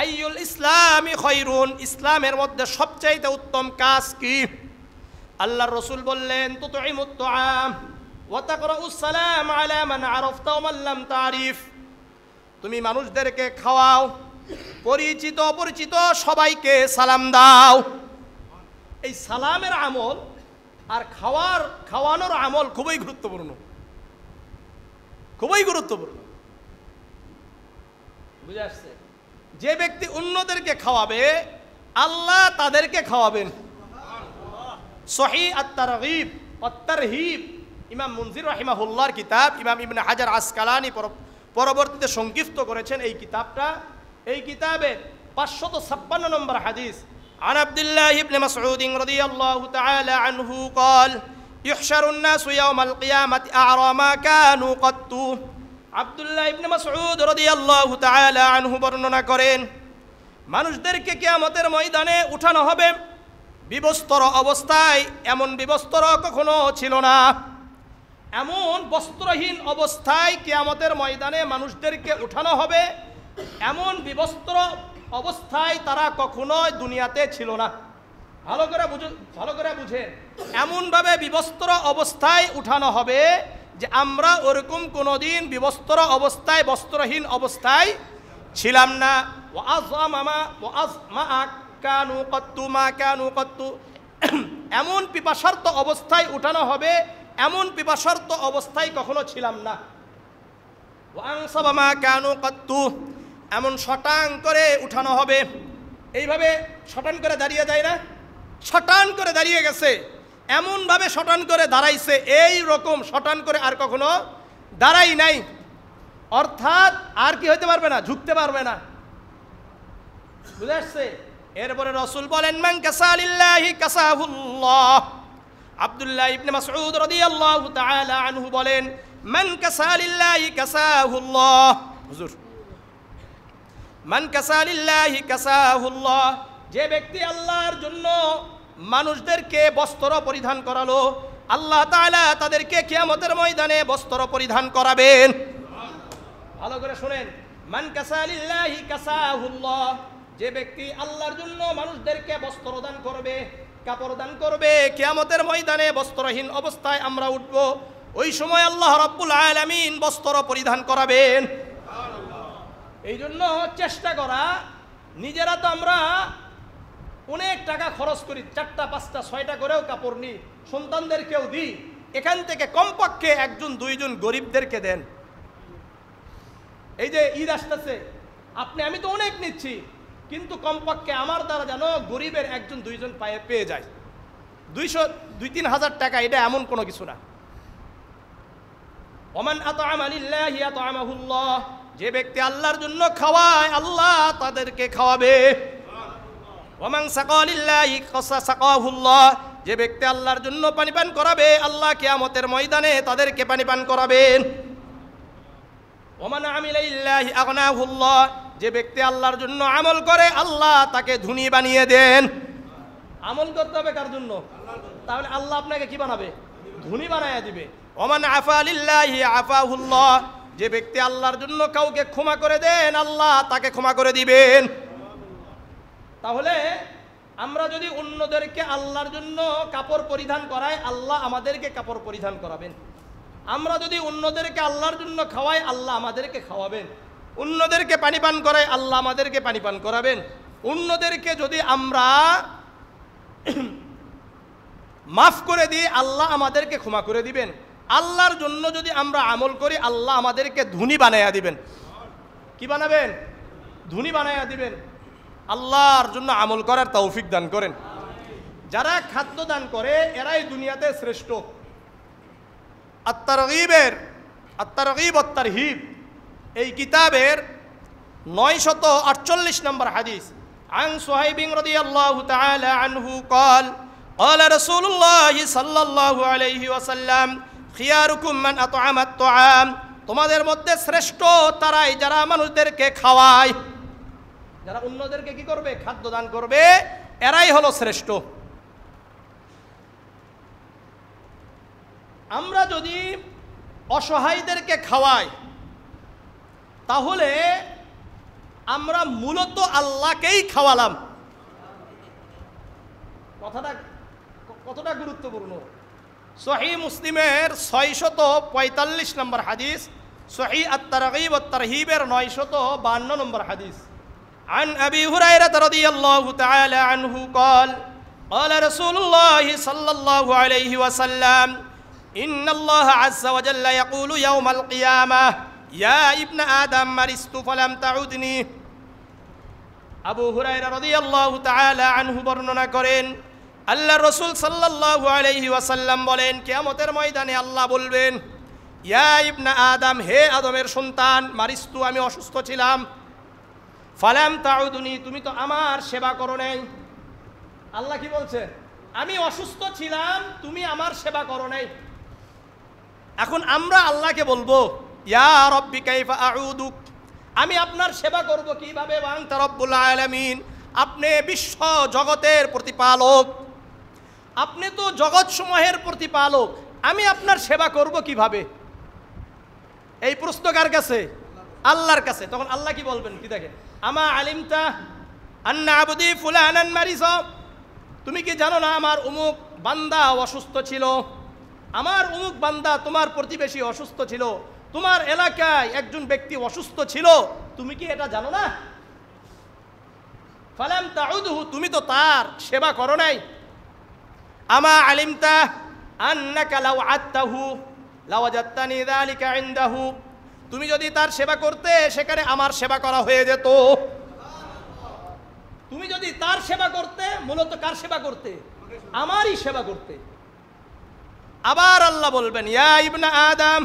আইয়ুল ইসলামি খায়রুন, ইসলামের মধ্যে সবচাইতে উত্তম কাজ কি? আল্লাহর রাসূল বললেন, তুতইমুত তুআম ওয়া তাকরাউস সালাম আলা মান আরাফতা ওয়া মান লাম তারিফ, তুমি মানুষদেরকে খাওয়াও, পরিচিত অপরিচিত সবাইকে সালাম দাও। এই সালামের আমল আর খাওয়ানোর আমল খুবই গুরুত্বপূর্ণ, খুবই গুরুত্বপূর্ণ। বুঝে আসছে? যে ব্যক্তি অন্যদেরকে খাওয়াবে আল্লাহ তাদেরকে খাওয়াবেন। সহিহ আত-তারগীব ওয়াত-তারহীব, ইমাম মুনজির রাহিমাহুল্লাহর কিতাব, ইমাম ইবনে হাজার আসকালানি পরবর্তীতে সংক্ষিপ্ত করেছেন এই কিতাবটা। এই কিতাবের 556 নম্বর হাদিস, عن عبد الله بن مسعود رضي الله تعالى عنه قال يحشر الناس يوم القيامة أعرى ما كانوا قط। আব্দুল্লাহ ইবনে মাসউদ রাদিয়াল্লাহু তাআলা আনহু বর্ণনা করেন, মানুষদেরকে কিয়ামতের ময়দানে উঠানো হবে বিবস্ত্র অবস্থায়, এমন বিবস্ত্র কখনো ছিল না। এমন বস্ত্রহীন অবস্থায় কিয়ামতের ময়দানে মানুষদেরকে উঠানো হবে, এমন বিবস্ত্র অবস্থায় তারা কখনো দুনিয়াতে ছিল না। ভালো করে বুঝেন, এমনভাবে বিবস্ত্র অবস্থায় উঠানো হবে যে আমরা ওরকম কোনোদিন বিবস্ত্র অবস্থায়, বস্ত্রহীন অবস্থায় ছিলাম না। এমন পিপাসার্ত অবস্থায় উঠানো হবে, এমন পিপাসার্ত অবস্থায় কখনো ছিলাম না। এমন শটান করে উঠানো হবে, এইভাবে শটান করে দাঁড়িয়ে যায় না, শটান করে দাঁড়িয়ে গেছে, এমনভাবে শটান করে দাঁড়াইছে, এই রকম শটান করে আর কখনো দাঁড়াই নাই। অর্থাৎ আর কি হইতে পারবে না, ঝুঁকতে পারবে না। বুঝে আসছে? এরপরে রাসূল বলেন, মান কাসালিল্লাহি কাসাহুল্লাহ। আব্দুল্লাহ ইবনে মাসউদ রাদিয়াল্লাহু তাআলা আনহু বলেন, মান কাসালিল্লাহি কাসাহুল্লাহ। হুজুর, মান কাসালিল্লাহি কাসাহুল্লাহ, যে ব্যক্তি আল্লাহর জন্য মানুষদেরকে বস্ত্র পরিধান করালো, আল্লাহ তাআলা তাদেরকে কিয়ামতের ময়দানে বস্ত্র পরিধান করাবেন। ভালো করে শুনেন, মান কাসালিল্লাহি কাসাহুল্লাহ, যে ব্যক্তি আল্লাহর জন্য মানুষদেরকে বস্ত্র দান করবে, কাপড় দান করবে, কিয়ামতের ময়দানে বস্ত্রহীন অবস্থায় আমরা উঠব, ওই সময় আল্লাহ রাব্বুল আলামিন বস্ত্র পরিধান করাবেন। এই জন্য চেষ্টা করা, নিজেরা তো আমরা অনেক টাকা খরচ করি, 4টা 5টা 6টা করেও কাপড় নিই, সন্তানদেরকেও দিই, এখান থেকে কমপক্ষে 1-2 জন গরিবদেরকে দেন। এই যে ঈদ আসতেছে, আমি তো অনেক নিচ্ছি, কিন্তু কমপক্ষে আমার দ্বারা যেন গরিবের 1-2 জন পেয়ে যায়। 200-3 হাজার টাকা এটা এমন কোনো কিছু না। ওমান আতআমা লিল্লাহি আতআমাহুল্লাহ, যে ব্যক্তি আল্লাহর জন্য খাওয়ায় আল্লাহ তাদেরকে খাওয়াবে। ওমান সাকা লিল্লাহি সাকাহুল্লাহ, যে ব্যক্তি আল্লাহর জন্য পানি পান করাবে আল্লাহ কিয়ামতের ময়দানে তাদেরকে পানি পান করাবেন। ওমান আমিলা লিল্লাহি আগনাহুল্লাহ, যে ব্যক্তি আল্লাহর জন্য আমল করে আল্লাহ তাকে ধনী বানিয়ে দেন। আমল করতে হবে কার জন্য? তাহলে আল্লাহ আপনাকে কি বানাবে? ধনী বানায়া দিবে। ওমান আফা লিল্লাহি আফাহুল্লাহ, যে ব্যক্তি আল্লাহর জন্য কাউকে ক্ষমা করে দেন আল্লাহ তাকে ক্ষমা করে দিবেন। তাহলে আমরা যদি অন্যদেরকে আল্লাহর জন্য কাপড় পরিধান করাই, আল্লাহ আমাদেরকে কাপড় পরিধান করাবেন। আমরা যদি অন্যদেরকে আল্লাহর জন্য খাওয়াই, আল্লাহ আমাদেরকে খাওয়াবেন। অন্যদেরকে পানি পান করাই, আল্লাহ আমাদেরকে পানি পান করাবেন। অন্যদেরকে যদি আমরা মাফ করে দিই, আল্লাহ আমাদেরকে ক্ষমা করে দিবেন। আল্লাহর জন্য যদি আমরা আমল করি, আল্লাহ আমাদেরকে ধনী বানাইয়া দিবেন। কি বানাবেন? ধনী বানাইয়া দিবেন। আল্লাহর জন্য আমল করার তৌফিক দান করেন। যারা খাদ্য দান করে এরাই দুনিয়াতে শ্রেষ্ঠ। আত-তারগীব ওয়াত তারহিব এই কিতাবের 948 নম্বর হাদিস। আন সুহাইব রাদিয়াল্লাহু তাআলা আনহু قال قال رسول الله صلى الله عليه وسلم خياركم من أطعم الطعام তোমাদের মধ্যে শ্রেষ্ঠ তারাই যারা মানুষদেরকে খাওয়ায়, যারা অন্যদেরকে কি করবে? খাদ্য দান করবে, এরাই হলো শ্রেষ্ঠ। আমরা যদি অসহায়দেরকে খাওয়াই তাহলে আমরা মূলত আল্লাহকেই খাওয়ালাম। কথাটা কতটা গুরুত্বপূর্ণ। সহিহ মুসলিমের 645 নম্বর হাদিস, সহিহ আত-তারগীব ওয়াত তারহিবের 952 নম্বর হাদিস। عن أبي هريرة رضي الله تعالى عنه قال قال رسول الله صلى الله عليه وسلم إن الله عز وجل يقول يوم القيامة يا ابن آدم مرضت فلم تعدني। আবু হুরায়রা রাদিয়াল্লাহু তাআলা আনহু বর্ণনা করেন, আল্লাহ রাসূল সাল্লাল্লাহু আলাইহি ওয়াসাল্লাম বলেন, কিয়ামতের ময়দানে আল্লাহ বলবেন, ইয়া ইবনে আদম, হে আদমের সন্তান, মারিস্তু, আমি অসুস্থ ছিলাম, ফালাম তাউদুনি, তুমি তো আমার সেবা করো নাই। আল্লাহ কি বলছে? আমি অসুস্থ ছিলাম, তুমি আমার সেবা করো নাই। এখন আমরা আল্লাহকে বলবো, ইয়া রব্বি কাইফা আউদুক, আমি আপনার সেবা করব কিভাবে? ওয়া আনতা রব্বুল আলামিন, আপনি বিশ্ব জগতের প্রতিপালক, আপনি তো জগৎ সমূহের প্রতিপালক, আমি আপনার সেবা করব কিভাবে? এই প্রশ্ন কার কাছে? আল্লাহর কাছে। তখন আল্লাহ কি বলবেন? কি দেখেন, আমা আলিমতা আন্না আবদি ফুলানান মারিজ, তুমি কি জানো না আমার অমুক বান্দা অসুস্থ ছিল, আমার অমুক বান্দা তোমার প্রতিবেশী অসুস্থ ছিল, তোমার এলাকায় একজন ব্যক্তি অসুস্থ ছিল, তুমি কি এটা জানো না? ফালাম তাউদহু, তুমি তো তার সেবা করো নাই। আমা আলিমতা আন্নাকা লাউ আত্তাহু লাওয়াজাত্তানি যালিকা ইনদাহু, তুমি যদি তার সেবা করতে, সেখানে আমার সেবা করা হয়ে যেত। তুমি যদি তার সেবা করতে, মূলত কার সেবা করতে? আমারই সেবা করতে। আবার আল্লাহ বলবেন, ইয়া ইবনে আদম,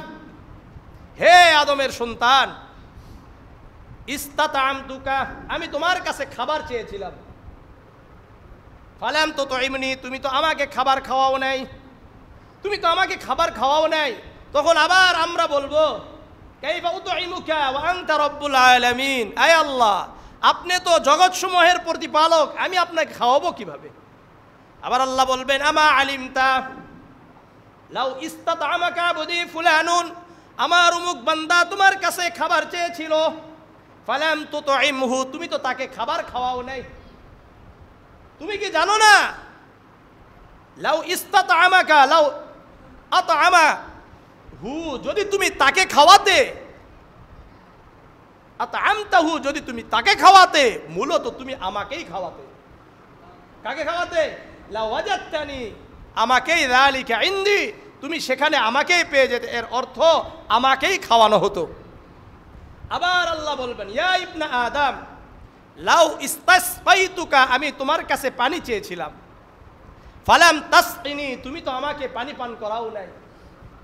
হে আদমের সন্তান, ইস্তাতামতুকা, আমি তোমার কাছে খাবার চেয়েছিলাম, ফালাম তুতঈমনি, তুমি তো আমাকে খাবার খাওয়াও নাই, তুমি তো আমাকে খাবার খাওয়াও নাই। তখন আবার আমরা বলবো, কাইফা উতঈমুকা ওয়া আনতা রব্বুল আলামিন, আয় আল্লাহ, আপনি তো জগৎসমূহের প্রতিপালক, আমি আপনাকে খাওয়াবো কিভাবে? আবার আল্লাহ বলবেন, আমা আলিমতা লাউ ইস্তাতআমাকা আবদি ফুলানুন, আমার অমুক বান্দা তোমার কাছে খাবার চেয়েছিল, ফালাম তুতঈমহু, তুমি তো তাকে খাবার খাওয়াও নাই। তুমি কি জানো না, লাউ ইস্তাতআমাকা লাউ আতআমা হু, যদি তুমি তাকে খাওয়াতে, আতআমতাহু, যদি তুমি তাকে খাওয়াতে, মূলত তুমি আমাকেই খাওয়াতে। কাকে খাওয়াতে? লাওয়াজাত্তানি, আমাকেই, যালিকা ইনদি, তুমি সেখানে আমাকেই পেয়ে যেতে, এর অর্থ আমাকেই খাওয়ানো হতো। আবার আল্লাহ বলবেন, ইয়া ইবনে আদম লাউ ইস্তাসকাইতুকা, আমি তোমার কাছে পানি চেয়েছিলাম, ফালাম তাসকিনি, তুমি তো আমাকে পানি পান করাও নাই।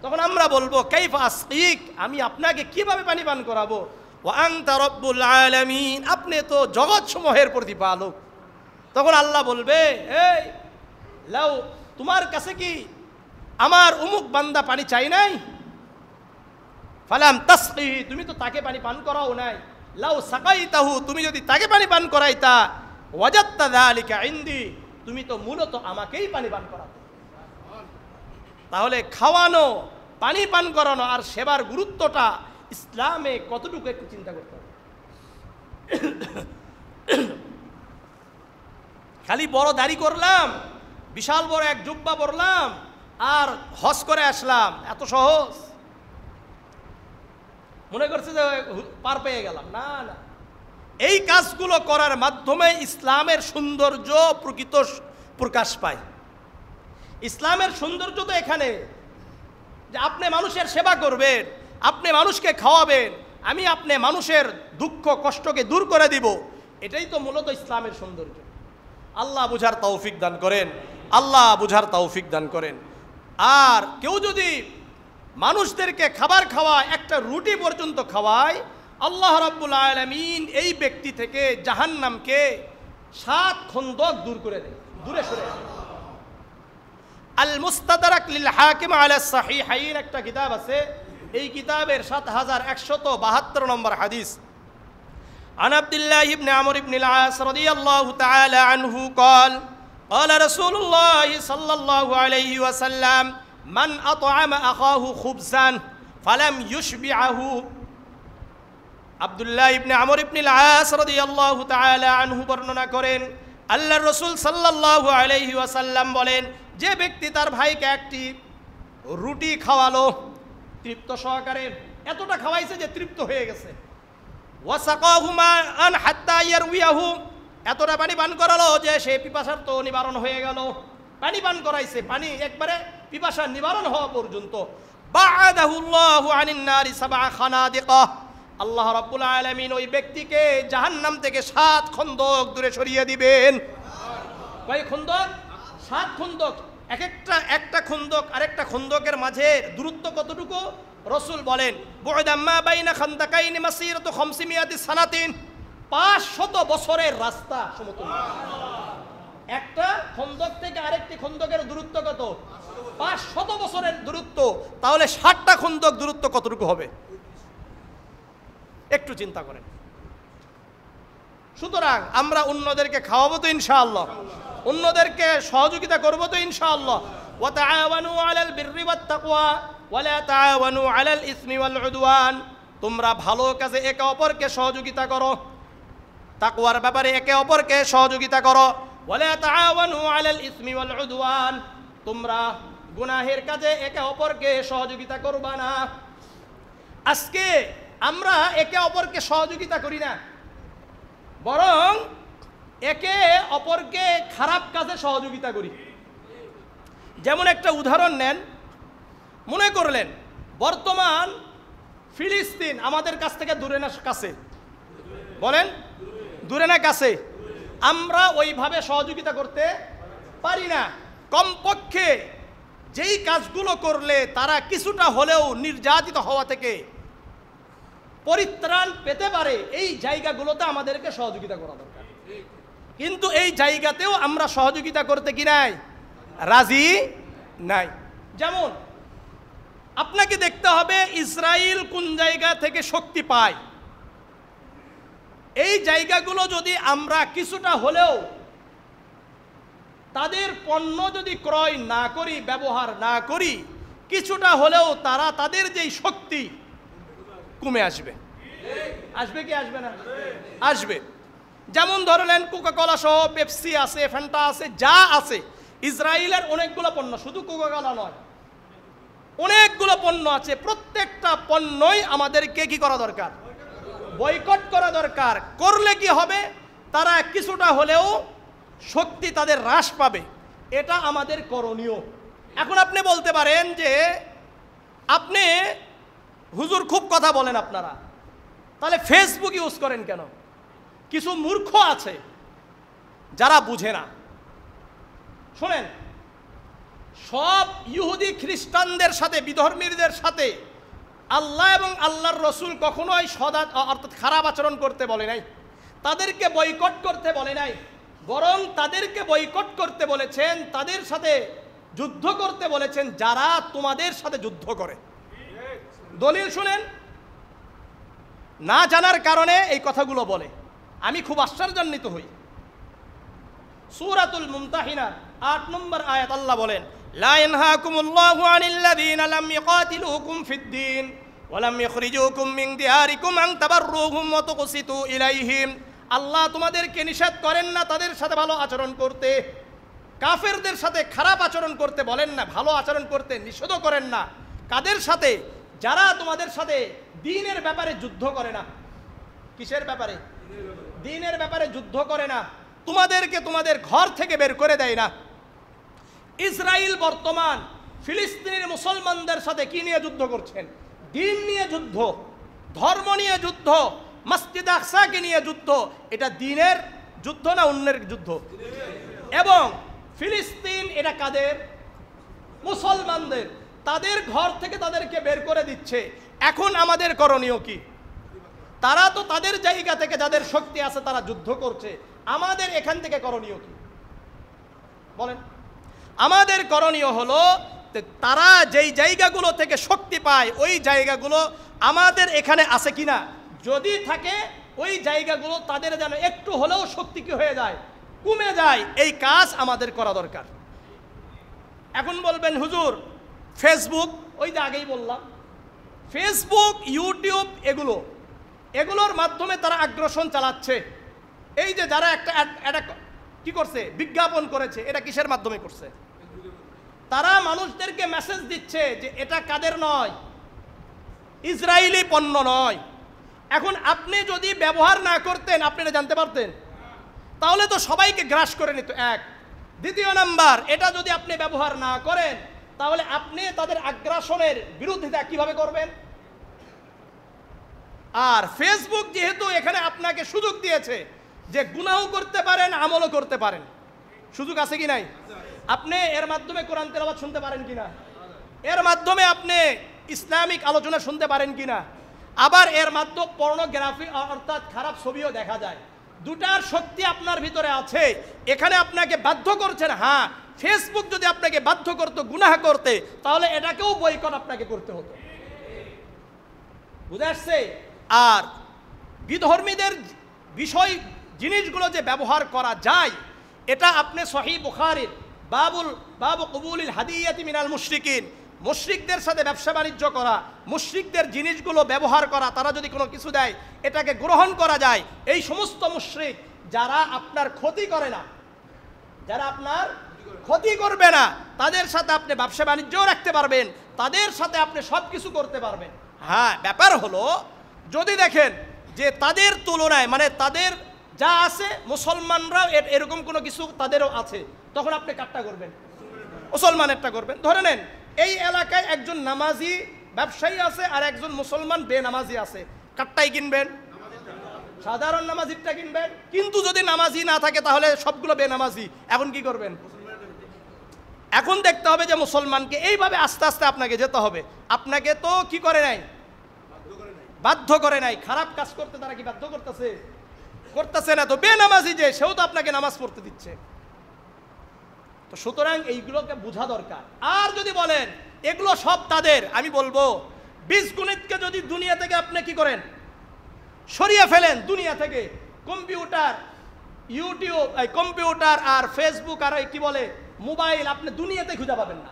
তখন আমরা বলবো, কাইফা আসকিক, আমি আপনাকে কিভাবে পানি পান করাবো? ওয়া আনতা রব্বুল আলামিন, আপনি তো জগৎ সমূহের প্রতিপালক। তখন আল্লাহ বলবে, এই লাউ, তোমার কাছে কি আমার অমুক বান্দা পানি চাই নাই? ফালাম তাসকি, তুমি তো তাকে পানি পান করাও নাই। লাউ সাকাইতাহু, তুমি যদি তাকে পানি পান করাইতা, ওয়াজাত্তা যালিকা ইনদি, তুমি তো মূলত আমাকেই পানি পান করাতে। তাহলে খাওয়ানো, পানি পান করানো আর সেবার গুরুত্বটা ইসলামে কতটুকু একটু চিন্তা করতে হবে। খালি বড় দাড়ি করলাম, বিশাল বড় এক জুব্বা পরলাম আর হজ করে আসলাম, এত সহজ? মনে করছে যে পার পেয়ে গেলাম। না না, এই কাজগুলো করার মাধ্যমে ইসলামের সৌন্দর্য প্রকৃত প্রকাশ পায়। ইসলামের সৌন্দর্য তো এখানে যে আপনি মানুষের সেবা করবেন, আপনি মানুষকে খাওয়াবেন, আমি আপনি মানুষের দুঃখ কষ্টকে দূর করে দিব, এটাই তো মূলত ইসলামের সৌন্দর্য। আল্লাহ বুঝার তৌফিক দান করেন, আল্লাহ বুঝার তৌফিক দান করেন। আর কেউ যদি মানুষদেরকে খাবার খাওয়ায়, একটা রুটি পর্যন্ত খাওয়ায়, আল্লাহ রাব্বুল আলামিন এই ব্যক্তি থেকে জাহান্নামকে 7 খন্দক দূর করে দেয়, দূরে সরে দেয়। আল মুস্তাদরাক লিল হাকিম আলা সাহিহাইন একটা কিতাব আছে, এই কিতাবের 7172 নম্বর হাদিস। عن عبد الله بن عمرو بن العاص رضي الله تعالى عنه قال قال رسول الله صلى الله عليه وسلم من أطعم أخاه خبزا فلم يشبعه। আব্দুল্লাহ ইবনে আমর ইবনে আস রাদিয়াল্লাহু তাআলা আনহু বর্ণনা করেন, আল্লাহর রাসূল সাল্লাল্লাহু আলাইহি ওয়াসাল্লাম বলেন, যে ব্যক্তি তার ভাইকে একটি রুটি খাওয়ালো তৃপ্ত সহকারে, এতটা খাওয়াইছে যে তৃপ্ত হয়ে গেছে, ওয়াসাকাহু মাআন হাত্তা ইয়ারউয়াহু, এতটা পানি পান করালো যে সে পিপাসার তো নিবারণ হয়ে গেল, পানি পান করাইছে, পানি একবারে পিপাসার নিবারণ হওয়া পর্যন্ত। বা'আদাহুল্লাহু আনিন নারি সাবআ খানাদিকা, আল্লাহ রাব্বুল আলামিন ওই ব্যক্তিকে জাহান্নাম থেকে 7 খন্দক দূরে সরিয়ে দিবেন। কয় খন্দক? 7 খন্দক। একটা খন্দক আরেকটা খন্দকের মাঝে দূরত্ব কতটুকু? রাসূল বলেন, বু'দাম মা বাইনা খান্দাকাইনি মাসিরাতু 500 সানাতিন, 500 বছরের রাস্তা সমতুল্য। একটা খন্দক থেকে আরেকটি খন্দকের দূরত্ব কত? 500 বছরের দূরত্ব। তাহলে 60টা খন্দক দূরত্ব কতটুকু হবে? একটু চিন্তা করেন। সুতরাং আমরা অন্যদেরকে খাওয়াবো তো ইনশাআল্লাহ, অন্যদেরকে সহযোগিতা করবো তো ইনশাআল্লাহ। ওয়া তাআওয়ানু আলাল বিররি ওয়াত তাকওয়া ওয়া লা তাআওয়ানু আলাল ইসমি ওয়াল উদওয়ান, তোমরা ভালো কাজে একে অপরকে সহযোগিতা করো, তাকওয়ার ব্যাপারে একে অপরকে সহযোগিতা করো। ওয়া লা তাআওয়ানু আলাল ইসমি ওয়াল উদওয়ান, তোমরা গুনাহের কাজে একে অপরকে সহযোগিতা করবা না। আজকে আমরা একে অপরকে সহযোগিতা করি না, বরং একে অপরকে খারাপ কাজে সহযোগিতা করি। যেমন একটা উদাহরণ নেন, মনে করলেন বর্তমান ফিলিস্তিন আমাদের কাছ থেকে দূরে না কাছে? বলেন, দূরে না কাছে? আমরা ওইভাবে সহযোগিতা করতে পারি না। কমপক্ষে যেই কাজগুলো করলে তারা কিছুটা হলেও নির্যাতিত হওয়া থেকে পরিত্রাণ পেতে পারে, এই জায়গাগুলোতে আমাদেরকে সহযোগিতা করা দরকার। কিন্তু এই জায়গাতেও আমরা সহযোগিতা করতে কি নাই? রাজি নাই। যেমন আপনাকে দেখতে হবে ইসরায়েল কোন জায়গা থেকে শক্তি পায়, এই জায়গাগুলো যদি আমরা কিছুটা হলেও তাদের পণ্য যদি ক্রয় না করি, ব্যবহার না করি, কিছুটা হলেও তারা তাদের যেই শক্তি কমে আসবে। আসবে কি আসবে না? আসবে। যেমন ধরলেন কোকাকোলা সহ পেপসি আছে, ফ্যান্টা আছে, যা আছে, ইসরায়েলের অনেকগুলো পণ্য, শুধু কোকাকোলা নয়, অনেকগুলো পণ্য আছে। প্রত্যেকটা পণ্যই আমাদেরকে কি করা দরকার? বয়কট করা দরকার। করলে কি হবে? তারা কিছুটা হলেও শক্তি তাদের হ্রাস পাবে। এটা আমাদের করণীয়। এখন আপনি বলতে পারেন যে আপনি হুজুর খুব কথা বলেন আপনারা, তাহলে ফেসবুক ইউজ করেন কেন? কিছু মূর্খ আছে যারা বুঝে না। শোনেন, সব ইহুদি খ্রিস্টানদের সাথে, বিধর্মীদের সাথে আল্লাহ এবং আল্লাহর রসুল কখনোই অর্থাৎ খারাপ আচরণ করতে বলে নাই, তাদেরকে বয়কট করতে বলে নাই, বরং তাদেরকে বয়কট করতে বলেছেন, তাদের সাথে যুদ্ধ করতে বলেছেন যারা তোমাদের সাথে যুদ্ধ করে। দলিল শুনেন, না জানার কারণে এই কথাগুলো বলে। আমি খুব আশ্চর্যান্বিত হই। সূরাতুল মুমতাহিনা 8 নম্বর আয়াত আল্লাহ বলেন, লা ইয়ানহাকুমুল্লাহু আনিল্লাযীনা লাম ইকাতিলুকুম ফিদ-দীন ওয়া লাম ইখরিজুকুম মিন দিয়ারিকুম আন তাবাররুহুম ওয়া তুকসিতু ইলাইহিম। আল্লাহ তোমাদেরকে নিষেধ করেন না তাদের সাথে ভালো আচরণ করতে, কাফেরদের সাথে খারাপ আচরণ করতে বলেন না, ভালো আচরণ করতে নিষেধ করেন না। কাদের সাথে? যারা তোমাদের সাথে দ্বীনের ব্যাপারে যুদ্ধ করে না। কিসের ব্যাপারে? দ্বীনের ব্যাপারে যুদ্ধ করে না, তোমাদেরকে তোমাদের ঘর থেকে বের করে দেয় না। ইসরায়েল বর্তমান ফিলিস্তিনের মুসলমানদের সাথে কি নিয়ে যুদ্ধ করছেন? দ্বীন নিয়ে যুদ্ধ, ধর্ম নিয়ে যুদ্ধ, মসজিদ আকসাকে নিয়ে যুদ্ধ। এটা দ্বীনের যুদ্ধ না অন্যের যুদ্ধ? এবং ফিলিস্তিন এটা কাদের? মুসলমানদের। তাদের ঘর থেকে তাদেরকে বের করে দিচ্ছে। এখন আমাদের করণীয় কি? তারা তো তাদের জায়গা থেকে যাদের শক্তি আছে তারা যুদ্ধ করছে, আমাদের এখান থেকে করণীয় কি বলেন? আমাদের করণীয় হলো তারা যেই জায়গাগুলো থেকে শক্তি পায় ওই জায়গাগুলো আমাদের এখানে আছে কিনা, যদি থাকে ওই জায়গাগুলো তাদের যেন একটু হলেও শক্তি কি হয়ে যায়, কমে যায়, এই কাজ আমাদের করা দরকার। এখন বলবেন হুজুর ফেসবুক, ওই যে আগেই বললাম ফেসবুক, ইউটিউব, এগুলোর মাধ্যমে তারা আগ্রাসন চালাচ্ছে। এই যে যারা একটা কি করছে, বিজ্ঞাপন করেছে, এটা কিসের মাধ্যমে করছে? তারা মানুষদেরকে মেসেজ দিচ্ছে যে এটা কাদের নয়, ইসরায়েলি পণ্য নয়। এখন আপনি যদি ব্যবহার না করতেন, আপনি এটা জানতে পারতেন? তাহলে তো সবাইকে গ্রাস করে নিত। এক। দ্বিতীয় নাম্বার, এটা যদি আপনি ব্যবহার না করেন তাহলে আপনি তাদের আগ্রাসনের বিরোধিতা কিভাবে করবেন? আর ফেসবুক যেহেতু এখানে আপনাকে সুযোগ দিয়েছে যে গুনাহ করতে পারেন, আমলও করতে পারেন, সুযোগ আছে কি নাই? আপনি এর মাধ্যমে কোরআন তেলাওয়াত শুনতে পারেন কিনা, এর মাধ্যমে আপনি ইসলামিক আলোচনা শুনতে পারেন কিনা, আবার এর মাধ্যমে পর্নোগ্রাফি অর্থাৎ খারাপ ছবিও দেখা যায়। দুটার শক্তি আপনার ভিতরে আছে, এখানে আপনাকে বাধ্য করছেন। হ্যাঁ, ফেসবুক যদি আপনাকে বাধ্য করতো গুনাহ করতে, তাহলে এটাকেও বয়কট আপনাকে করতে হতো। বুঝে আসছে? আর বিধর্মীদের বিষয় জিনিসগুলো যে ব্যবহার করা যায়, এটা আপনি সহিহ বুখারীর বাবু কবুলিল হাদিয়াতি মিনাল মুশরিকিন, মুশরিকদের সাথে ব্যবসা বাণিজ্য করা, মুশরিকদের জিনিসগুলো ব্যবহার করা, তারা যদি কোনো কিছু দেয় এটাকে গ্রহণ করা যায়। এই সমস্ত মুশরিক যারা আপনার ক্ষতি করে না, যারা আপনার ক্ষতি করবে না, তাদের সাথে আপনি ব্যবসা বাণিজ্যও রাখতে পারবেন, তাদের সাথে আপনি সব কিছু করতে পারবেন। হ্যাঁ, ব্যাপার হলো যদি দেখেন যে তাদের তুলনায় মানে তাদের যা আছে মুসলমানরাও এরকম কোনো কিছু তাদেরও আছে, তখন আপনি কাটটা করবেন, মুসলমানেরটা করবেন। ধরে নেন এই এলাকায় একজন নামাজি ব্যবসায়ী আছে আর একজন মুসলমান বেনামাজি আছে, কাটটাই কিনবেন? সাধারণ নামাজিরটা কিনবেন। কিন্তু যদি নামাজি না থাকে তাহলে সবগুলো বেনামাজি, এখন কি করবেন? এখন দেখতে হবে যে মুসলমানকে এইভাবে আস্তে আস্তে আপনাকে যেতে হবে। আপনাকে তো কি করে নাই, বাধ্য করে নাই। খারাপ কাজ করতে তারা কি বাধ্য করতেছে? করতেছে না। তো বেনামাজি যে, সেও তো আপনাকে নামাজ পড়তে দিচ্ছে। তো সুতরাং এইগুলোকে বোঝা দরকার। আর যদি বলেন এগুলো সব তাদের, আমি বলবো বীজগণিতকে যদি দুনিয়া থেকে আপনি কি করেন, সরিয়ে ফেলেন দুনিয়া থেকে, কম্পিউটার, ইউটিউব, কম্পিউটার আর ফেসবুক আর কি বলে মোবাইল, আপনি দুনিয়াতে খুঁজে পাবেন না।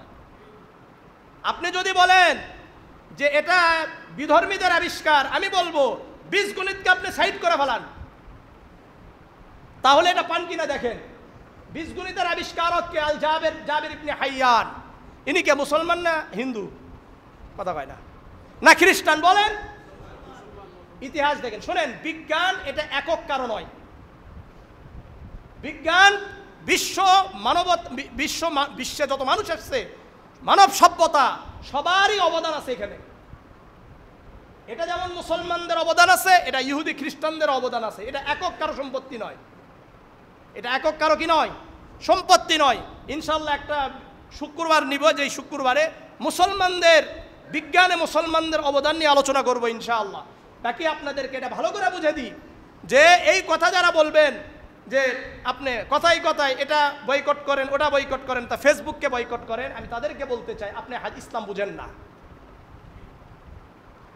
আপনি যদি বলেন যে এটা বিধর্মীদের আবিষ্কার, আমি বলবো বীজগণিতকে আপনি সাইড করে ফেলান, তাহলে এটা পান কিনা দেখেন। বীজগণিতের আবিষ্কারক কে? আল জাবের ইবনে হাইয়ান। ইনি কে, মুসলমান না হিন্দু? কথা কয় না, না খ্রিস্টান? বলেন, ইতিহাস দেখেন, শোনেন। বিজ্ঞান এটা একক কারণ নয়। বিজ্ঞান বিশ্বে যত মানুষ আসছে, মানব সভ্যতা সবারই অবদান আছে এখানে। এটা যেমন মুসলমানদের অবদান আছে, এটা ইহুদি খ্রিস্টানদের অবদান আছে। এটা একক কারো সম্পত্তি নয়, এটা একক কারো কি নয়, সম্পত্তি নয়। ইনশাল্লাহ একটা শুক্রবার নিব, যেই শুক্রবারে মুসলমানদের বিজ্ঞানে মুসলমানদের অবদান নিয়ে আলোচনা করবো ইনশাআল্লাহ। বাকি আপনাদেরকে এটা ভালো করে বুঝে দিই যে এই কথা যারা বলবেন যে আপনি কথায় কথায় এটা বয়কট করেন, ওটা বয়কট করেন, তা ফেসবুককে বয়কট করেন, আমি তাদেরকে বলতে চাই আপনি ইসলাম বুঝেন না।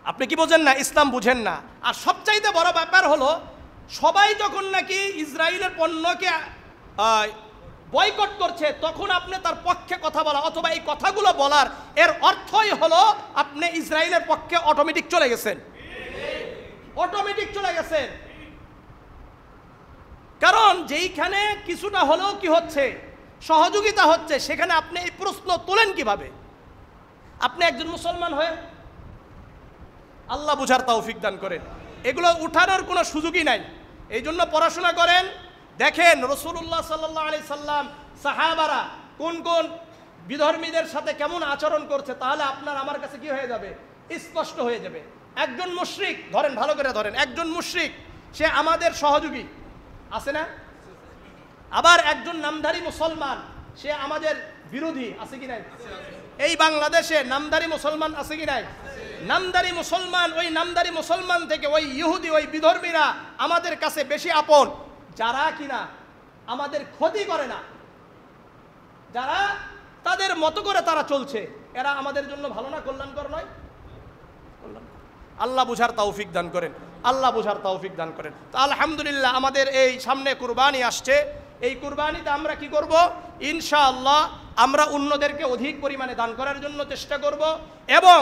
আপনি কি বোঝেন না? ইসলাম বুঝেন না। আর সবচাইতে বড় ব্যাপার হলো, সবাই যখন নাকি ইসরায়েলের পণ্যকে বয়কট করছে, তখন আপনি তার পক্ষে কথা বলা অথবা এই কথাগুলো বলার এর অর্থই হলো আপনি ইসরায়েলের পক্ষে অটোমেটিক চলে গেছেন, অটোমেটিক চলে গেছেন। কারণ যেইখানে কিছুটা হলেও কি হচ্ছে, সহযোগিতা হচ্ছে, সেখানে আপনি এই প্রশ্ন তোলেন কিভাবে? আপনি একজন মুসলমান হয়ে আল্লাহ বুঝার তৌফিক দান করেন। এগুলো উঠানোর কোনো সুযোগই নাই, এই জন্য পড়াশোনা করেন। দেখেন রাসূলুল্লাহ সাল্লাল্লাহু আলাইহি সাল্লাম, সাহাবারা কোন কোন বিধর্মীদের সাথে কেমন আচরণ করছে, তাহলে আপনার আমার কাছে কি হয়ে যাবে, স্পষ্ট হয়ে যাবে। একজন মুশরিক ধরেন, ভালো করে ধরেন, একজন মুশরিক সে আমাদের সহযোগী আছে না? আবার একজন নামধারী মুসলমান সে আমাদের বিরোধী আছে কি নাই? এই বাংলাদেশে নামধারী মুসলমান আছে কি নাই? নামধারী মুসলমান, ওই নামধারী মুসলমান থেকে ওই ইহুদি, ওই বিধর্মীরা আমাদের কাছে বেশি আপন, যারা কিনা আমাদের ক্ষতি করে না, যারা তাদের মতো করে তারা চলছে, এরা আমাদের জন্য ভালো না, কল্যাণকর নয়? আল্লাহ বুঝার তৌফিক দান করেন, আল্লাহ বুঝার তৌফিক দান করেন। তো আলহামদুলিল্লাহ আমাদের এই সামনে কুরবানি আসছে, এই কুরবানিতে আমরা কি করব? ইনশাআল্লাহ আমরা অন্যদেরকে অধিক পরিমাণে দান করার জন্য চেষ্টা করব, এবং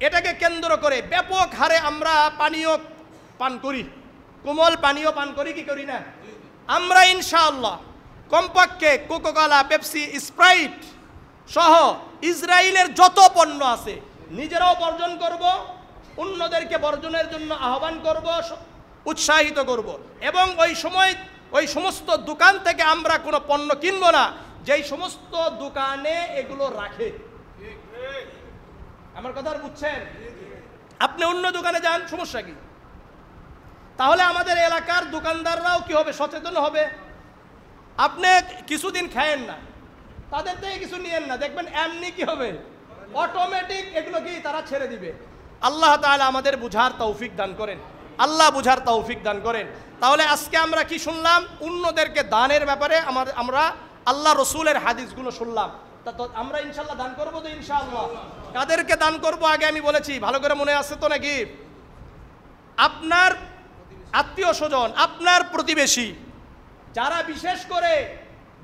এটাকে কেন্দ্র করে ব্যাপক হারে আমরা পানীয় পান করি, কোমল পানীয় পান করি কি করি না? আমরা ইনশাআল্লাহ কমপক্ষে কোকাকোলা, পেপসি, স্প্রাইট সহ ইসরায়েলের যত পণ্য আছে নিজেরাও বর্জন করব, অন্যদেরকে বর্জনের জন্য আহ্বান করব, উৎসাহিত করব, এবং ওই সমস্ত দোকান থেকে আমরা কোনো পণ্য কিনবো না যেই সমস্ত দোকানে এগুলো রাখে। আমার কথা বুঝছেন? আপনি অন্য দোকানে যান, সমস্যা কি? তাহলে আমাদের এলাকার দোকানদাররাও কি হবে, সচেতন হবে। আপনি কিছুদিন খায়েন না, তাদের থেকে কিছু নিয়েন না, দেখবেন এমনি কি হবে, অটোমেটিক এগুলো কি তারা ছেড়ে দিবে। আল্লাহ তাআলা আমাদের বুঝার তৌফিক দান করেন, আল্লাহ বুঝার তৌফিক দান করেন। তাহলে আজকে আমরা কি শুনলাম? অন্যদেরকে দানের ব্যাপারে আমরা আল্লাহ রসুলের হাদিসগুলো শুনলাম। তা তো আমরা ইনশাল্লাহ দান করবো তো ইনশাআল্লাহ। কাদেরকে দান করব আগে আমি বলেছি, ভালো করে মনে আছে তো নাকি? আপনার আত্মীয় স্বজন, আপনার প্রতিবেশী, যারা বিশেষ করে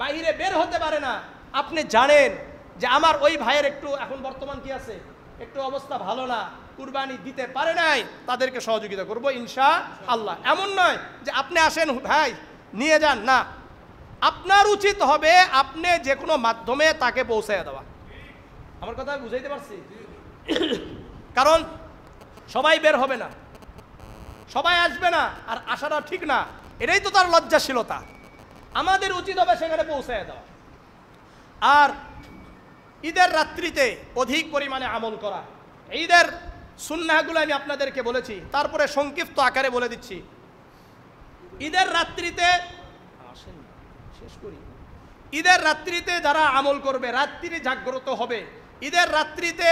বাইরে বের হতে পারে না, আপনি জানেন যে আমার ওই ভাইয়ের একটু এখন বর্তমান কি আছে, একটু অবস্থা ভালো না, কুরবানি দিতে পারে নাই, তাদেরকে সহযোগিতা করব ইনশাআল্লাহ। এমন নয় যে আপনি আসেন ভাই নিয়ে যান, না, আপনার উচিত হবে আপনি যে কোনো মাধ্যমে তাকে পৌঁছায় দেওয়া। আমার কথা বুঝাইতে পারছি? কারণ সবাই বের হবে না, সবাই আসবে না, আর আসাটা ঠিক না, এটাই তো তার লজ্জাশীলতা। আমাদের উচিত হবে সেখানে পৌঁছায় দেওয়া। আর ঈদের রাত্রিতে অধিক পরিমাণে আমল করা, ঈদের সুন্নাহগুলো আমি আপনাদেরকে বলেছি, তারপরে সংক্ষিপ্ত আকারে বলে দিচ্ছি। ঈদের রাত্রিতে শেষ করি, ঈদের রাত্রিতে যারা আমল করবে, রাত্রি জাগ্রত হবে, ঈদের রাত্রিতে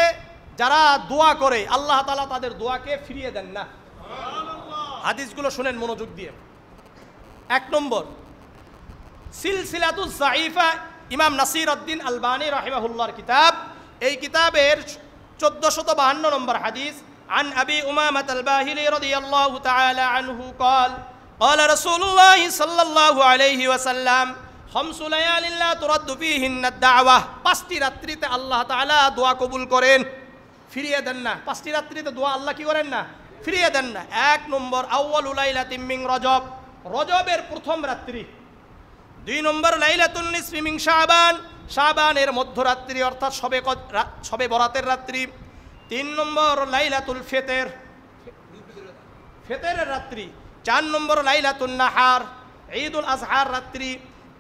যারা দোয়া করে আল্লাহ তাআলা তাদের দোয়াকে ফিরিয়ে দেন না। হাদিসগুলো শুনেন মনোযোগ দিয়ে। 1 নম্বর, সিলসিলাতুজ যায়িফা, ইমাম নাসিরউদ্দিন আলবানী রাহিমাহুল্লাহর কিতাব, এই কিতাবের 1452 নম্বর হাদিস, আন আবি উমামাহ আল-বাহিলি রাদিয়াল্লাহু তাআলা আনহু قال قال رسول الله صلى الله عليه وسلم خمس ليال لا ترد فيهن الدعوة। 5টি রাত্রিতে আল্লাহ তাআলা দোয়া কবুল করেন, ফিরিয়ে দেন না। 5টি রাত্রিতে দোয়া আল্লাহ কি করেন না, ফিরিয়ে দেন না। 1 নম্বর, আউয়ালু লাইলাতিন মিন রজব, রজবের প্রথম রাত্রি। 2 নম্বর, লাইলাতুন নিসফি মিন শাবান, শাবানের মধ্যরাত্রি অর্থাৎ শবে বরাতের রাত্রি। 3 নম্বর, লাইলাতুল ফিতর, ফিতরের রাত্রি। 4 নম্বর, লাইলাতুন নাহার, ঈদুল আজহার রাত্রি।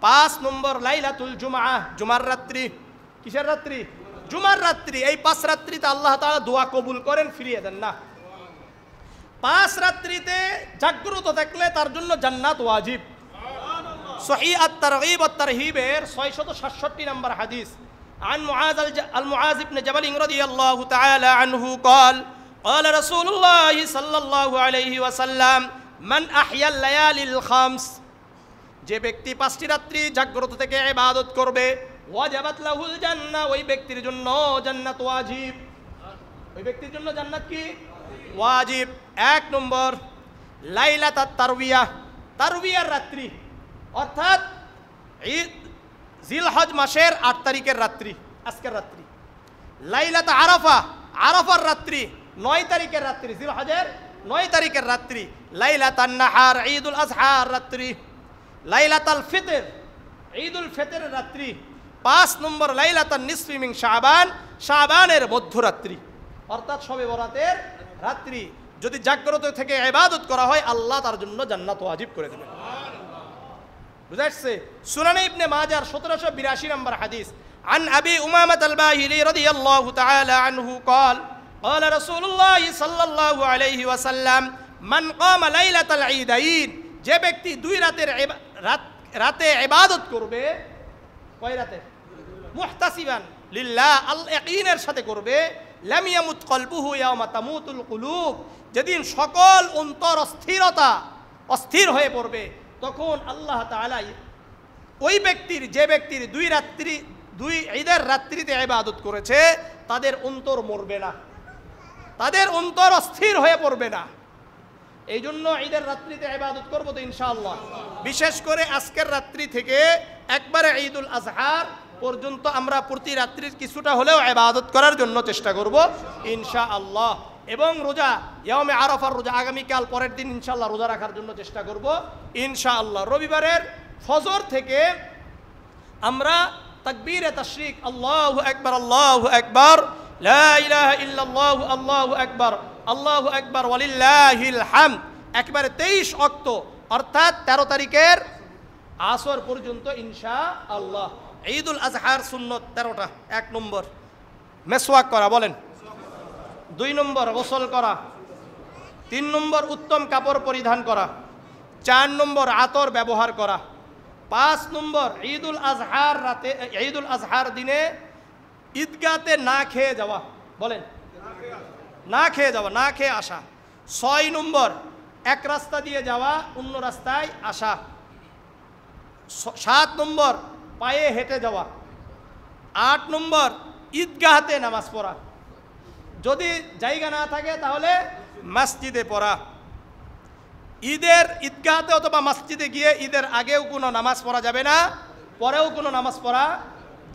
5 নম্বর, লাইলাতুল জুমআহ, জুমার রাত্রি। কিসের রাত্রি? জুমার রাত্রি। এই 5 রাত্রিতে আল্লাহ তাআলা দোয়া কবুল করেন, ফিরিয়ে দেন না। 5 রাত্রিতে জাগ্রত থাকলে তার জন্য জান্নাত ওয়াজিব। সহিহ আত-তারগীব ওয়াত তারহিবের 667 নম্বর হাদিস, عن معاذ بن جبل رضي الله تعالى عنه قال قال رسول الله صلى الله عليه وسلم من أحيا الليالي الخمس، যে ব্যক্তি 5টি রাত্রি জাগ্রত থেকে ইবাদত করবে, ওয়াজাবাত লাহুল জান্নাহ, ওই ব্যক্তির জন্য জান্নাত ওয়াজিব। ওই ব্যক্তির জন্য জান্নাত কি ওয়াজিব। 1 নম্বর, লাইলাতুত তারবিয়াহ, তারবিয়ার রাত্রি অর্থাৎ ঈদ জিলহজ মাসের 8 তারিখের রাত্রি, আজকের রাত্রি। লাইলাত আরাফা, আরাফার রাত্রি 9 তারিখের রাত্রি, জিলহজের 9 তারিখের রাত্রি। লাইলাতুন নাহার, ঈদুল আজহার রাত্রি। লাইলাতুল ফিতর, ঈদুল ফিতরের রাত্রি। 5 নম্বর, লাইলাতুন নিসফি মিন শাবান, শাবানের মধ্যরাত্রি অর্থাৎ শবে বরাতের রাত্রি। যদি জাগ্রত থেকে ইবাদত করা হয় আল্লাহ তার জন্য জান্নাত ওয়াজিব করে দেবেন। বুঝা যাচ্ছে? সুনানে ইবনে মাজার 1782 নম্বর হাদিস, عن أبي أمامة الباهلي رضي الله تعالى عنه قال قال رسول الله صلى الله عليه وسلم من قام ليلة العيدين, যে ব্যক্তি দুই রাতে ইবাদত করবে, কয় রাতে? মুহতাসিবান লিল্লাহ, আল ইয়াকিনের সাথে করবে, লাম ইয়ামুত কলবুহু ইয়াওমা তামুতুল কুলুব, যেদিন সকল অন্তর অস্থির হয়ে পড়বে, তখন আল্লাহ তাআলা ওই ব্যক্তির, যে ব্যক্তির দুই ঈদের রাত্রিতে ইবাদত করেছে তাদের অন্তর মরবে না, তাদের অন্তর অস্থির হয়ে পড়বে না। এই জন্য ঈদের রাত্রিতে ইবাদত করবো তো ইনশাআল্লাহ। বিশেষ করে আজকের রাত্রি থেকে একবারে ঈদুল আজহার পর্যন্ত আমরা প্রতি রাত্রির কিছুটা হলেও ইবাদত করার জন্য চেষ্টা করব ইনশাআল্লাহ। এবং রোজা, ইয়াউমে আরাফার রোজা, আগামীকাল পরের দিন ইনশাআল্লাহ রোজা রাখার জন্য চেষ্টা করব ইনশাআল্লাহ। রবিবারের ফজর থেকে আমরা তাকবীরে তাশরিক, আল্লাহু আকবার আল্লাহু আকবার, লা ইলাহা ইল্লাল্লাহু আল্লাহু আকবার আল্লাহু আকবার ওয়ালিল্লাহিল হামদ, একবারে 23 অক্ত অর্থাৎ 13 তারিখের আসর পর্যন্ত ইনশাআল্লাহ। ঈদুল আজহার সুন্নত 13টা। 1 নম্বর মেসওয়াক করা, বলেন। 2 নম্বর গোসল করা। 3 নম্বর উত্তম কাপড় পরিধান করা। 4 নম্বর আতর ব্যবহার করা। 5 নম্বর ঈদুল আজহার দিনে ঈদগাতে না খেয়ে যাওয়া, বলেন। না খেয়ে যাওয়া, না খেয়ে আসা। 6 নম্বর এক রাস্তা দিয়ে যাওয়া, অন্য রাস্তায় আসা। 7 নম্বর পায়ে হেঁটে যাওয়া। 8 নম্বর ঈদগাহতে নামাজ পড়া, যদি জায়গা না থাকে তাহলে মসজিদে পড়া। ঈদের ঈদগাহতে অথবা মসজিদে গিয়ে ঈদের আগেও কোনো নামাজ পড়া যাবে না, পরেও কোনো নামাজ পড়া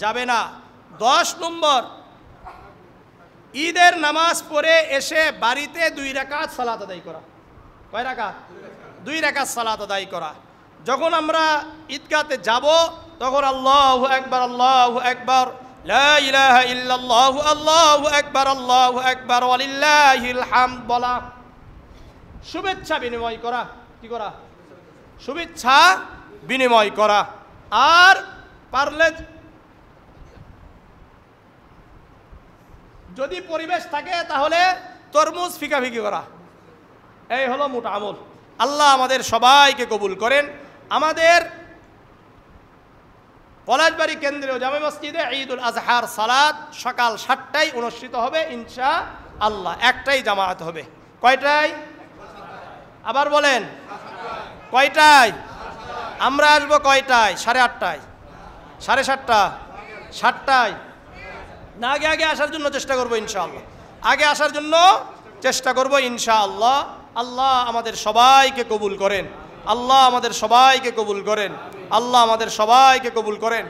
যাবে না। 10 নম্বর ঈদের নামাজ পড়ে এসে বাড়িতে 2 রাকাত সালাত আদায় করা। কয় রাকাত? 2 রাকাত সালাত আদায় করা। যখন আমরা ঈদগাহতে যাব তখন আল্লাহু আকবার আল্লাহু আকবার, লা ইলাহা ইল্লাল্লাহু আল্লাহু আকবার ওয়ালিল্লাহিল হামদ বলা। শুভেচ্ছা বিনিময় করা। কি করা? শুভেচ্ছা বিনিময় করা। আর পারলে যদি পরিবেশ থাকে তাহলে তরমুজ ফিকাফিকি করা। এই হলো মোট আমল। আল্লাহ আমাদের সবাইকে কবুল করেন। আমাদের পলাশবাড়ি কেন্দ্রীয় জামে মসজিদে ঈদুল আজহার সালাত সকাল 7টায় অনুষ্ঠিত হবে ইনশাআল্লাহ। একটাই জামাত হবে। কয়টায়? আবার বলেন, কয়টায়? আমরা আসবো কয়টায়? 8:30টায়, 7:30টা, 7টায়? না, আগে আসার জন্য চেষ্টা করবো ইনশাআল্লাহ। আগে আসার জন্য চেষ্টা করবো ইনশাআল্লাহ। আল্লাহ আমাদের সবাইকে কবুল করেন। আল্লাহ আমাদের সবাইকে কবুল করেন। আল্লাহ আমাদের সবাইকে কবুল করেন।